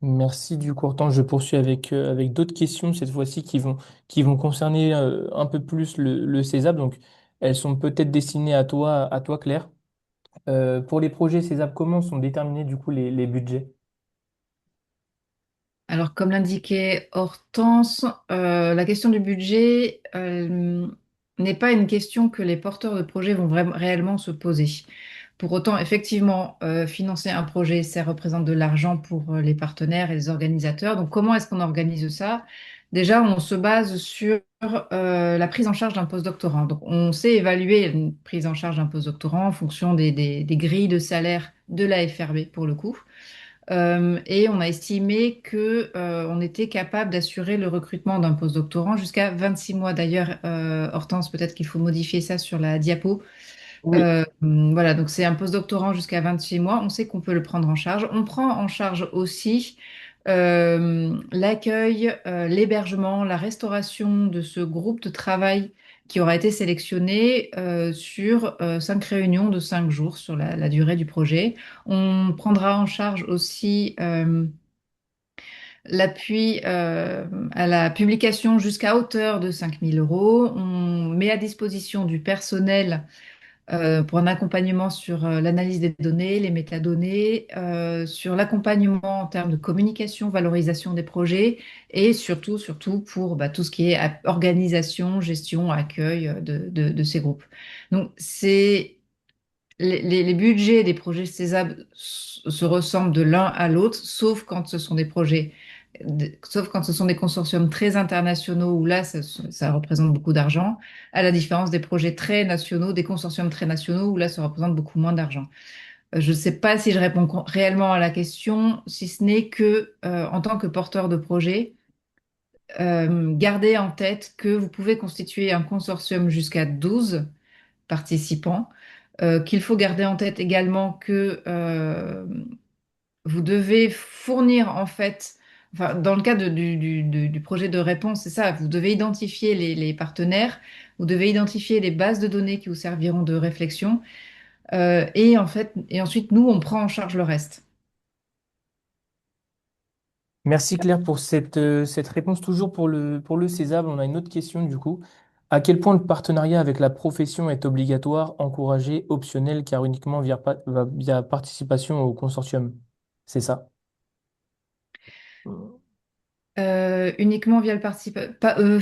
Merci du coup, Hortense. Je poursuis avec d'autres questions, cette fois-ci, qui vont concerner un peu plus le Césab. Donc, elles sont peut-être destinées à toi, Claire. Pour les projets Césab, comment sont déterminés du coup les budgets? Alors, comme l'indiquait Hortense, la question du budget n'est pas une question que les porteurs de projets vont vraiment, réellement se poser. Pour autant, effectivement, financer un projet, ça représente de l'argent pour les partenaires et les organisateurs. Donc, comment est-ce qu'on organise ça? Déjà, on se base sur la prise en charge d'un postdoctorant. Donc, on sait évaluer une prise en charge d'un postdoctorant en fonction des grilles de salaire de la FRB, pour le coup. Et on a estimé que, on était capable d'assurer le recrutement d'un postdoctorant jusqu'à 26 mois. D'ailleurs, Hortense, peut-être qu'il faut modifier ça sur la diapo. Oui, Voilà, donc c'est un postdoctorant jusqu'à 26 mois. On sait qu'on peut le prendre en charge. On prend en charge aussi l'accueil, l'hébergement, la restauration de ce groupe de travail qui aura été sélectionné sur 5 réunions de 5 jours sur la durée du projet. On prendra en charge aussi l'appui à la publication jusqu'à hauteur de 5 000 euros. On met à disposition du personnel pour un accompagnement sur l'analyse des données, les métadonnées, sur l'accompagnement en termes de communication, valorisation des projets et surtout pour tout ce qui est organisation, gestion, accueil de ces groupes. Donc, les budgets des projets César se ressemblent de l'un à l'autre, sauf quand ce sont des projets, sauf quand ce sont des consortiums très internationaux où là, ça représente beaucoup d'argent, à la différence des projets très nationaux, des consortiums très nationaux où là, ça représente beaucoup moins d'argent. Je ne sais pas si je réponds réellement à la question, si ce n'est que, en tant que porteur de projet, gardez en tête que vous pouvez constituer un consortium jusqu'à 12 participants, qu'il faut garder en tête également que vous devez fournir en fait, enfin, dans le cadre du projet de réponse, c'est ça, vous devez identifier les partenaires, vous devez identifier les bases de données qui vous serviront de réflexion, et en fait, et ensuite nous, on prend en charge le reste. Merci Claire pour cette réponse. Toujours pour le César, on a une autre question du coup. À quel point le partenariat avec la profession est obligatoire, encouragé, optionnel, car uniquement via participation au consortium? C'est ça. Uniquement via le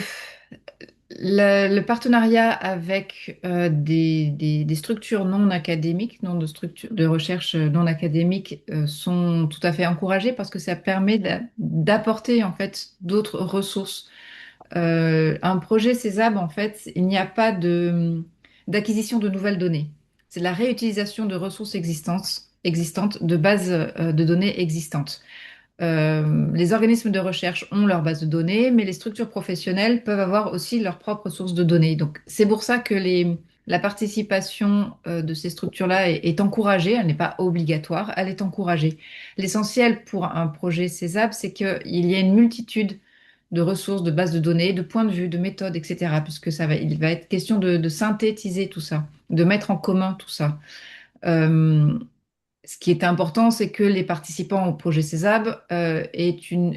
Le partenariat avec des structures non académiques, non de structures de recherche non académiques, sont tout à fait encouragés parce que ça permet d'apporter en fait d'autres ressources. Un projet Césab, en fait, il n'y a pas d'acquisition de nouvelles données. C'est la réutilisation de ressources existantes, de bases de données existantes. Les organismes de recherche ont leur base de données, mais les structures professionnelles peuvent avoir aussi leurs propres sources de données. Donc, c'est pour ça que la participation de ces structures-là est encouragée. Elle n'est pas obligatoire, elle est encouragée. L'essentiel pour un projet Césab, c'est qu'il y ait une multitude de ressources, de bases de données, de points de vue, de méthodes, etc. Puisque il va être question de synthétiser tout ça, de mettre en commun tout ça. Euh, Ce qui est important, c'est que les participants au projet Césab aient une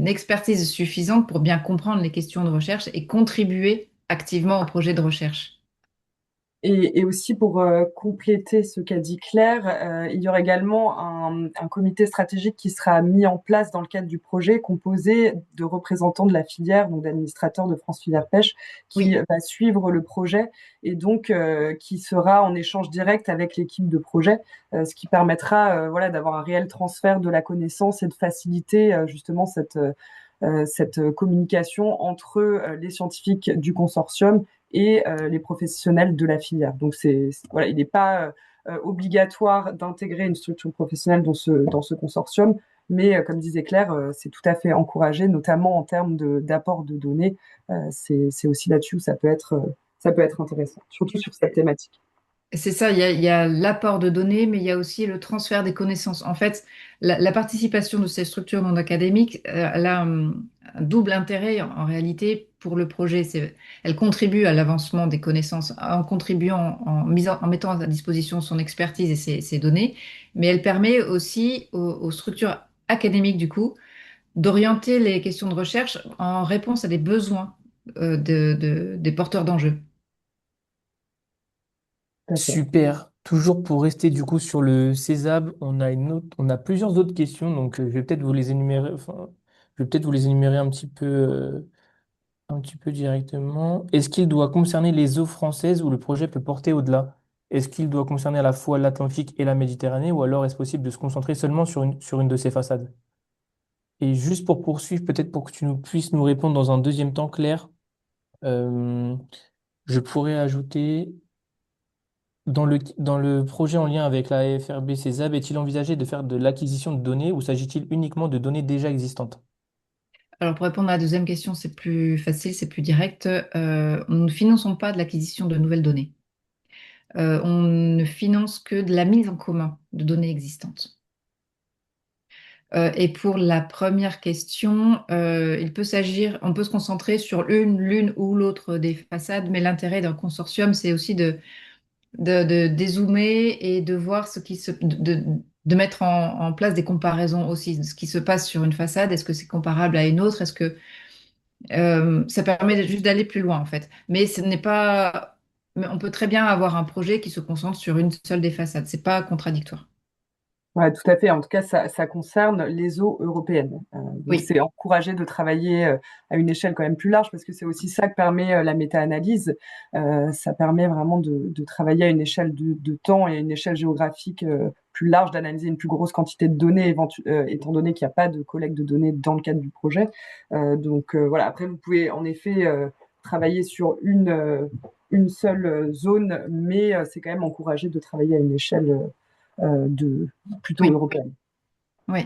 expertise suffisante pour bien comprendre les questions de recherche et contribuer activement au projet de recherche. Et aussi pour compléter ce qu'a dit Claire, il y aura également un comité stratégique qui sera mis en place dans le cadre du projet, composé de représentants de la filière, donc d'administrateurs de France Filière Pêche, qui Oui, va suivre le projet et donc qui sera en échange direct avec l'équipe de projet, ce qui permettra voilà, d'avoir un réel transfert de la connaissance et de faciliter justement cette communication entre les scientifiques du consortium et les professionnels de la filière. Donc voilà, il n'est pas obligatoire d'intégrer une structure professionnelle dans ce consortium, mais comme disait Claire, c'est tout à fait encouragé, notamment en termes d'apport de données. C'est aussi là-dessus où ça peut être intéressant, surtout sur cette thématique. c'est ça, il y a l'apport de données, mais il y a aussi le transfert des connaissances. En fait, la participation de ces structures non académiques, elle a un double intérêt en réalité pour le projet. Elle contribue à l'avancement des connaissances en contribuant, en mettant à disposition son expertise et ses données, mais elle permet aussi aux structures académiques, du coup, d'orienter les questions de recherche en réponse à des besoins des porteurs d'enjeux. Tout à fait. Super. Toujours pour rester du coup sur le Césab, on a plusieurs autres questions, donc je vais peut-être vous les énumérer, enfin, je vais peut-être vous les énumérer un petit peu directement. Est-ce qu'il doit concerner les eaux françaises ou le projet peut porter au-delà? Est-ce qu'il doit concerner à la fois l'Atlantique et la Méditerranée, ou alors est-ce possible de se concentrer seulement sur une de ces façades? Et juste pour poursuivre, peut-être pour que tu puisses nous répondre dans un deuxième temps, Claire, euh, je pourrais ajouter. Dans le projet en lien avec la FRB CESAB, est-il envisagé de faire de l'acquisition de données ou s'agit-il uniquement de données déjà existantes? Alors, pour répondre à la deuxième question, c'est plus facile, c'est plus direct. Nous ne finançons pas de l'acquisition de nouvelles données. On ne finance que de la mise en commun de données existantes. Et pour la première question, on peut se concentrer sur l'une ou l'autre des façades, mais l'intérêt d'un consortium, c'est aussi de dézoomer et de voir de mettre en place des comparaisons aussi. De ce qui se passe sur une façade, est-ce que c'est comparable à une autre? Est-ce que ça permet juste d'aller plus loin en fait. Mais ce n'est pas. Mais on peut très bien avoir un projet qui se concentre sur une seule des façades. C'est pas contradictoire. Ouais, tout à fait. En tout cas, ça concerne les eaux européennes. Donc, Oui, c'est encouragé de travailler à une échelle quand même plus large parce que c'est aussi ça que permet la méta-analyse. Ça permet vraiment de travailler à une échelle de temps et à une échelle géographique plus large, d'analyser une plus grosse quantité de données, étant donné qu'il n'y a pas de collecte de données dans le cadre du projet. Voilà. Après, vous pouvez en effet travailler sur une seule zone, mais c'est quand même encouragé de travailler à une échelle de plutôt oui, européenne. oui.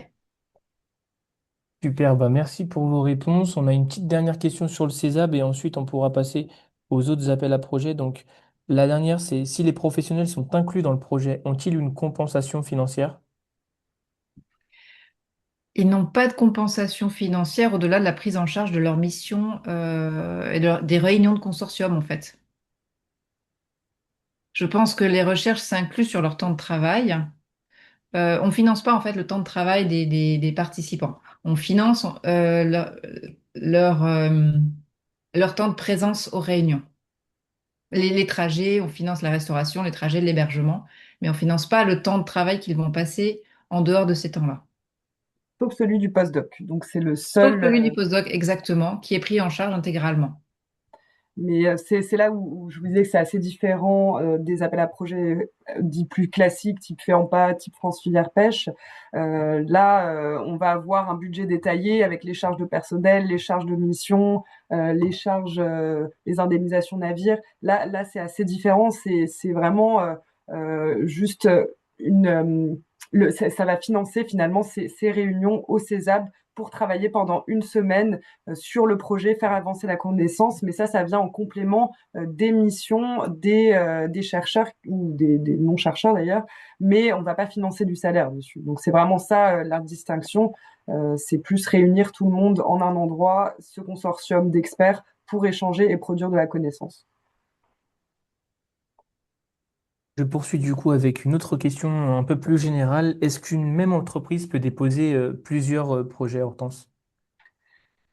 Super, bah merci pour vos réponses. On a une petite dernière question sur le CESAB et ensuite on pourra passer aux autres appels à projets. Donc la dernière, c'est si les professionnels sont inclus dans le projet, ont-ils une compensation financière? Ils n'ont pas de compensation financière au-delà de la prise en charge de leur mission et des réunions de consortium en fait. Je pense que les recherches s'incluent sur leur temps de travail. On finance pas en fait le temps de travail des participants. On finance leur, euh, leur temps de présence aux réunions. Les trajets, on finance la restauration, les trajets, l'hébergement, mais on finance pas le temps de travail qu'ils vont passer en dehors de ces temps-là. Sauf celui du postdoc. Donc c'est le Sauf seul. celui du postdoc exactement, qui est pris en charge intégralement. Mais c'est là où je vous disais que c'est assez différent des appels à projets dits plus classiques, type FEAMPA, type France Filière Pêche. Là, on va avoir un budget détaillé avec les charges de personnel, les charges de mission, les charges, les indemnisations navires. Là, c'est assez différent. C'est vraiment juste une ça va financer finalement ces réunions au CESAB pour travailler pendant une semaine sur le projet, faire avancer la connaissance, mais ça vient en complément des missions des chercheurs ou des non-chercheurs d'ailleurs, mais on ne va pas financer du salaire dessus. Donc c'est vraiment ça la distinction, c'est plus réunir tout le monde en un endroit, ce consortium d'experts pour échanger et produire de la connaissance. Je poursuis du coup avec une autre question un peu plus générale. Est-ce qu'une même entreprise peut déposer plusieurs projets, Hortense?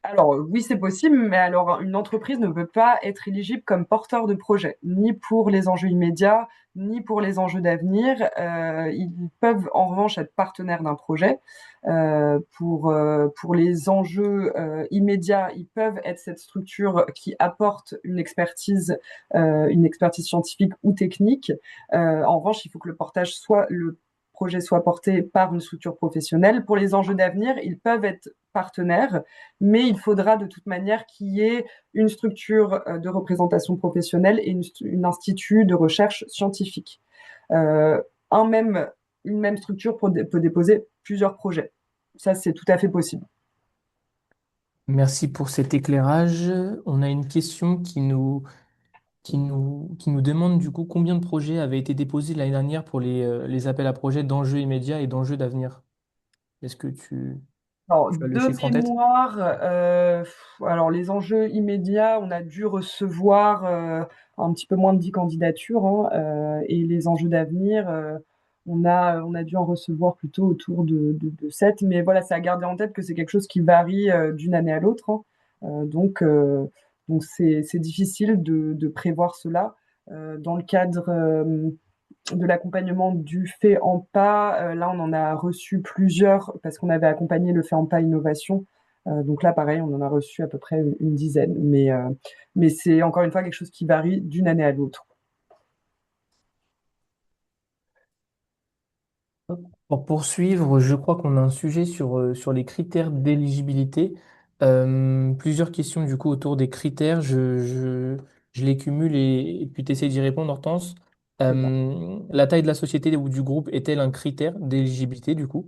Alors oui, c'est possible, mais alors une entreprise ne peut pas être éligible comme porteur de projet, ni pour les enjeux immédiats, ni pour les enjeux d'avenir. Ils peuvent en revanche être partenaires d'un projet. Pour les enjeux immédiats, ils peuvent être cette structure qui apporte une expertise scientifique ou technique. En revanche, il faut que le projet soit porté par une structure professionnelle. Pour les enjeux d'avenir, ils peuvent être partenaires, mais il faudra de toute manière qu'il y ait une structure de représentation professionnelle et une institut de recherche scientifique. Euh, un même, une même structure peut déposer plusieurs projets. Ça, c'est tout à fait possible. Merci pour cet éclairage. On a une question qui nous demande du coup combien de projets avaient été déposés l'année dernière pour les appels à projets d'enjeux immédiats et d'enjeux d'avenir. Est-ce que Alors, tu as le de chiffre en tête? mémoire, alors les enjeux immédiats, on a dû recevoir un petit peu moins de 10 candidatures, hein, et les enjeux d'avenir, on a dû en recevoir plutôt autour de 7. Mais voilà, c'est à garder en tête que c'est quelque chose qui varie d'une année à l'autre, hein. Donc c'est difficile de prévoir cela. Dans le cadre de l'accompagnement du fait en pas. Là, on en a reçu plusieurs parce qu'on avait accompagné le fait en pas innovation. Donc là, pareil, on en a reçu à peu près une dizaine. Mais c'est encore une fois quelque chose qui varie d'une année à l'autre. Pour poursuivre, je crois qu'on a un sujet sur les critères d'éligibilité. Plusieurs questions du coup autour des critères. Je les cumule et puis tu essaies d'y répondre, Hortense. Très bien. La taille de la société ou du groupe est-elle un critère d'éligibilité du coup?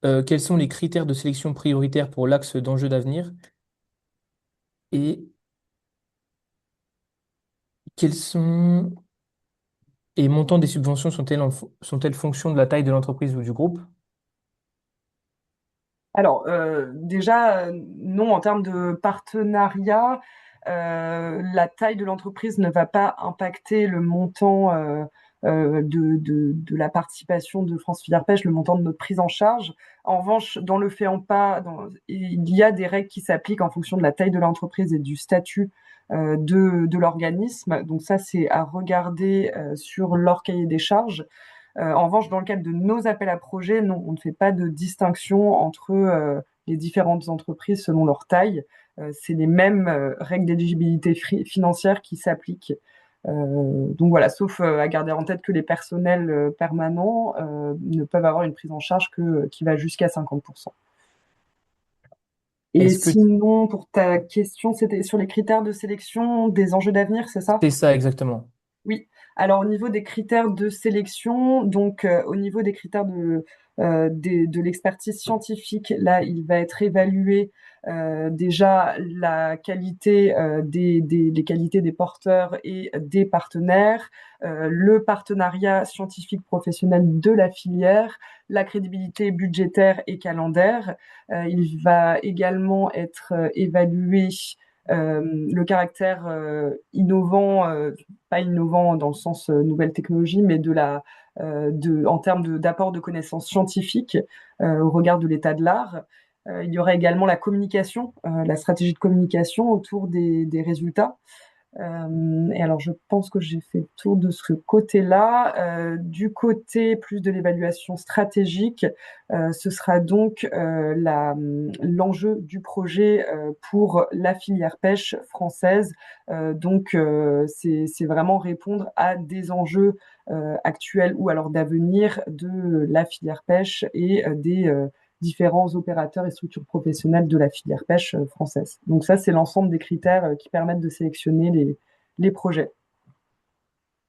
Quels sont les critères de sélection prioritaires pour l'axe d'enjeux d'avenir? Et quels sont et montants des subventions sont-elles fonction de la taille de l'entreprise ou du groupe? Alors, déjà, non, en termes de partenariat, la taille de l'entreprise ne va pas impacter le montant de la participation de France Filière Pêche, le montant de notre prise en charge. En revanche, dans le fait en pas, il y a des règles qui s'appliquent en fonction de la taille de l'entreprise et du statut de l'organisme. Donc ça, c'est à regarder sur leur cahier des charges. En revanche, dans le cadre de nos appels à projets, non, on ne fait pas de distinction entre les différentes entreprises selon leur taille. C'est les mêmes règles d'éligibilité financière qui s'appliquent. Donc voilà, sauf à garder en tête que les personnels permanents ne peuvent avoir une prise en charge qui va jusqu'à 50%. Et Est-ce que sinon, pour ta question, c'était sur les critères de sélection des enjeux d'avenir, c'est ça? c'est ça exactement? Oui. Alors au niveau des critères de sélection, donc au niveau des critères de l'expertise scientifique, là, il va être évalué déjà la qualité les qualités des porteurs et des partenaires, le partenariat scientifique professionnel de la filière, la crédibilité budgétaire et calendaire. Il va également être évalué le caractère innovant, pas innovant dans le sens nouvelle technologie, mais en termes d'apport de connaissances scientifiques au regard de l'état de l'art. Il y aurait également la communication, la stratégie de communication autour des résultats. Et alors, je pense que j'ai fait le tour de ce côté-là. Du côté plus de l'évaluation stratégique, ce sera donc l'enjeu du projet pour la filière pêche française. C'est vraiment répondre à des enjeux actuels ou alors d'avenir de la filière pêche et des différents opérateurs et structures professionnelles de la filière pêche française. Donc ça, c'est l'ensemble des critères qui permettent de sélectionner les projets.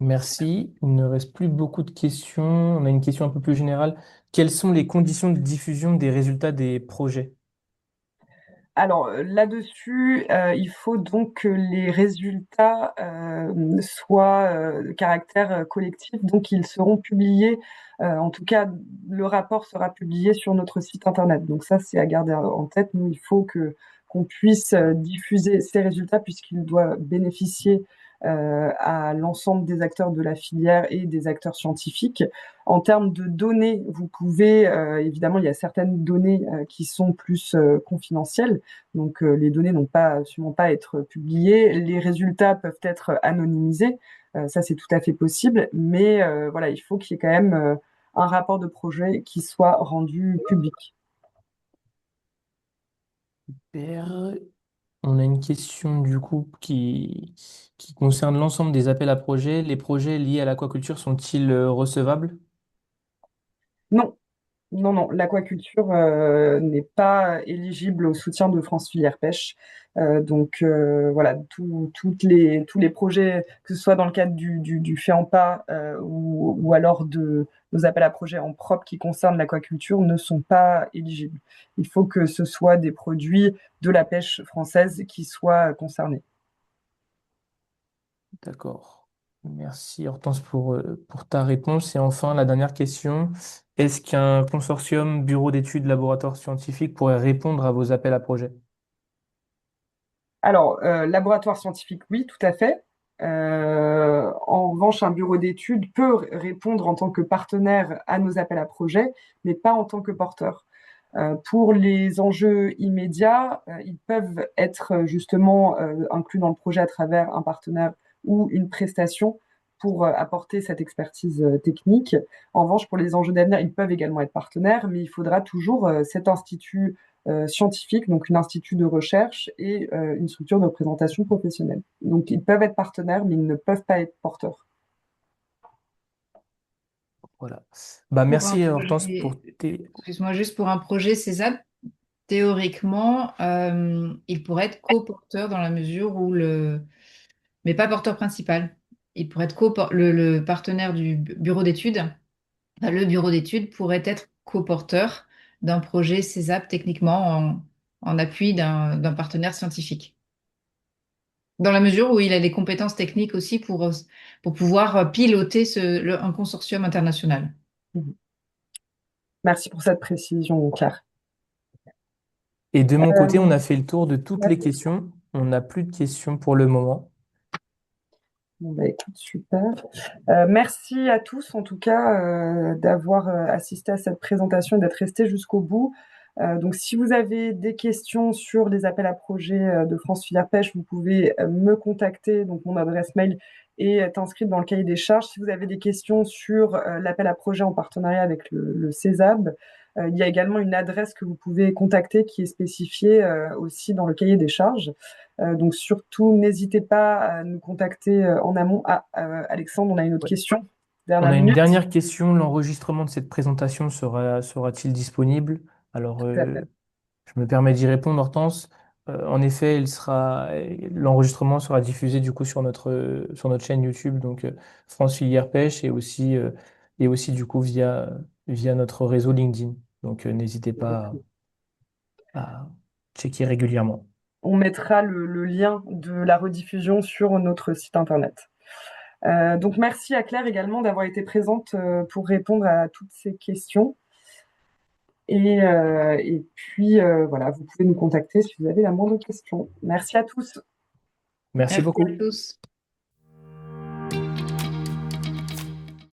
Merci. Il ne reste plus beaucoup de questions. On a une question un peu plus générale. Quelles sont les conditions de diffusion des résultats des projets? Alors là-dessus, il faut donc que les résultats soient de caractère collectif, donc ils seront publiés. En tout cas, le rapport sera publié sur notre site internet. Donc ça, c'est à garder en tête. Nous, il faut que qu'on puisse diffuser ces résultats puisqu'ils doivent bénéficier à l'ensemble des acteurs de la filière et des acteurs scientifiques. En termes de données, vous pouvez, évidemment, il y a certaines données qui sont plus confidentielles. Donc, les données n'ont pas absolument pas à être publiées. Les résultats peuvent être anonymisés. Ça, c'est tout à fait possible. Mais voilà, il faut qu'il y ait quand même un rapport de projet qui soit rendu public. Super. On a une question du coup qui concerne l'ensemble des appels à projets. Les projets liés à l'aquaculture sont-ils recevables? Non, non, non, l'aquaculture n'est pas éligible au soutien de France Filière Pêche. Voilà, tous les projets, que ce soit dans le cadre du FEAMPA ou alors de nos appels à projets en propre qui concernent l'aquaculture, ne sont pas éligibles. Il faut que ce soit des produits de la pêche française qui soient concernés. D'accord. Merci Hortense pour ta réponse. Et enfin, la dernière question. Est-ce qu'un consortium, bureau d'études, laboratoire scientifique pourrait répondre à vos appels à projets? Alors, laboratoire scientifique, oui, tout à fait. En revanche, un bureau d'études peut répondre en tant que partenaire à nos appels à projets, mais pas en tant que porteur. Pour les enjeux immédiats, ils peuvent être justement inclus dans le projet à travers un partenaire ou une prestation pour apporter cette expertise technique. En revanche, pour les enjeux d'avenir, ils peuvent également être partenaires, mais il faudra toujours cet institut scientifique, donc un institut de recherche et une structure de représentation professionnelle. Donc, ils peuvent être partenaires, mais ils ne peuvent pas être porteurs. Voilà. Bah, Pour un merci Hortense projet, pour tes... excuse-moi, juste pour un projet César, théoriquement, il pourrait être co-porteur dans la mesure où mais pas porteur principal. Il pourrait être le partenaire du bureau d'études. Enfin, le bureau d'études pourrait être co-porteur d'un projet CESAP techniquement en appui d'un partenaire scientifique. Dans la mesure où il a les compétences techniques aussi pour pouvoir piloter un consortium international. Merci pour cette précision, Claire. Et de mon côté, on Euh, a fait le tour de toutes les questions. On n'a plus de questions pour le moment. Bon, bah, écoute, super. Merci à tous, en tout cas, d'avoir assisté à cette présentation et d'être restés jusqu'au bout. Donc, si vous avez des questions sur les appels à projets de France Filière Pêche, vous pouvez me contacter. Donc, mon adresse mail est inscrite dans le cahier des charges. Si vous avez des questions sur l'appel à projet en partenariat avec le CESAB, il y a également une adresse que vous pouvez contacter qui est spécifiée aussi dans le cahier des charges. Donc surtout, n'hésitez pas à nous contacter en amont. Ah, Alexandre, on a une autre Ouais. question. On Dernière a une minute. dernière question. L'enregistrement de cette présentation sera-t-il disponible? Alors, Tout à fait. je me permets d'y répondre, Hortense. En effet, l'enregistrement sera diffusé du coup sur notre chaîne YouTube, donc France Filière Pêche, et aussi du coup via notre réseau LinkedIn. Donc, n'hésitez pas à checker régulièrement. On mettra le lien de la rediffusion sur notre site internet. Donc merci à Claire également d'avoir été présente pour répondre à toutes ces questions. Et puis voilà, vous pouvez nous contacter si vous avez la moindre question. Merci à tous. Merci Merci à beaucoup. tous.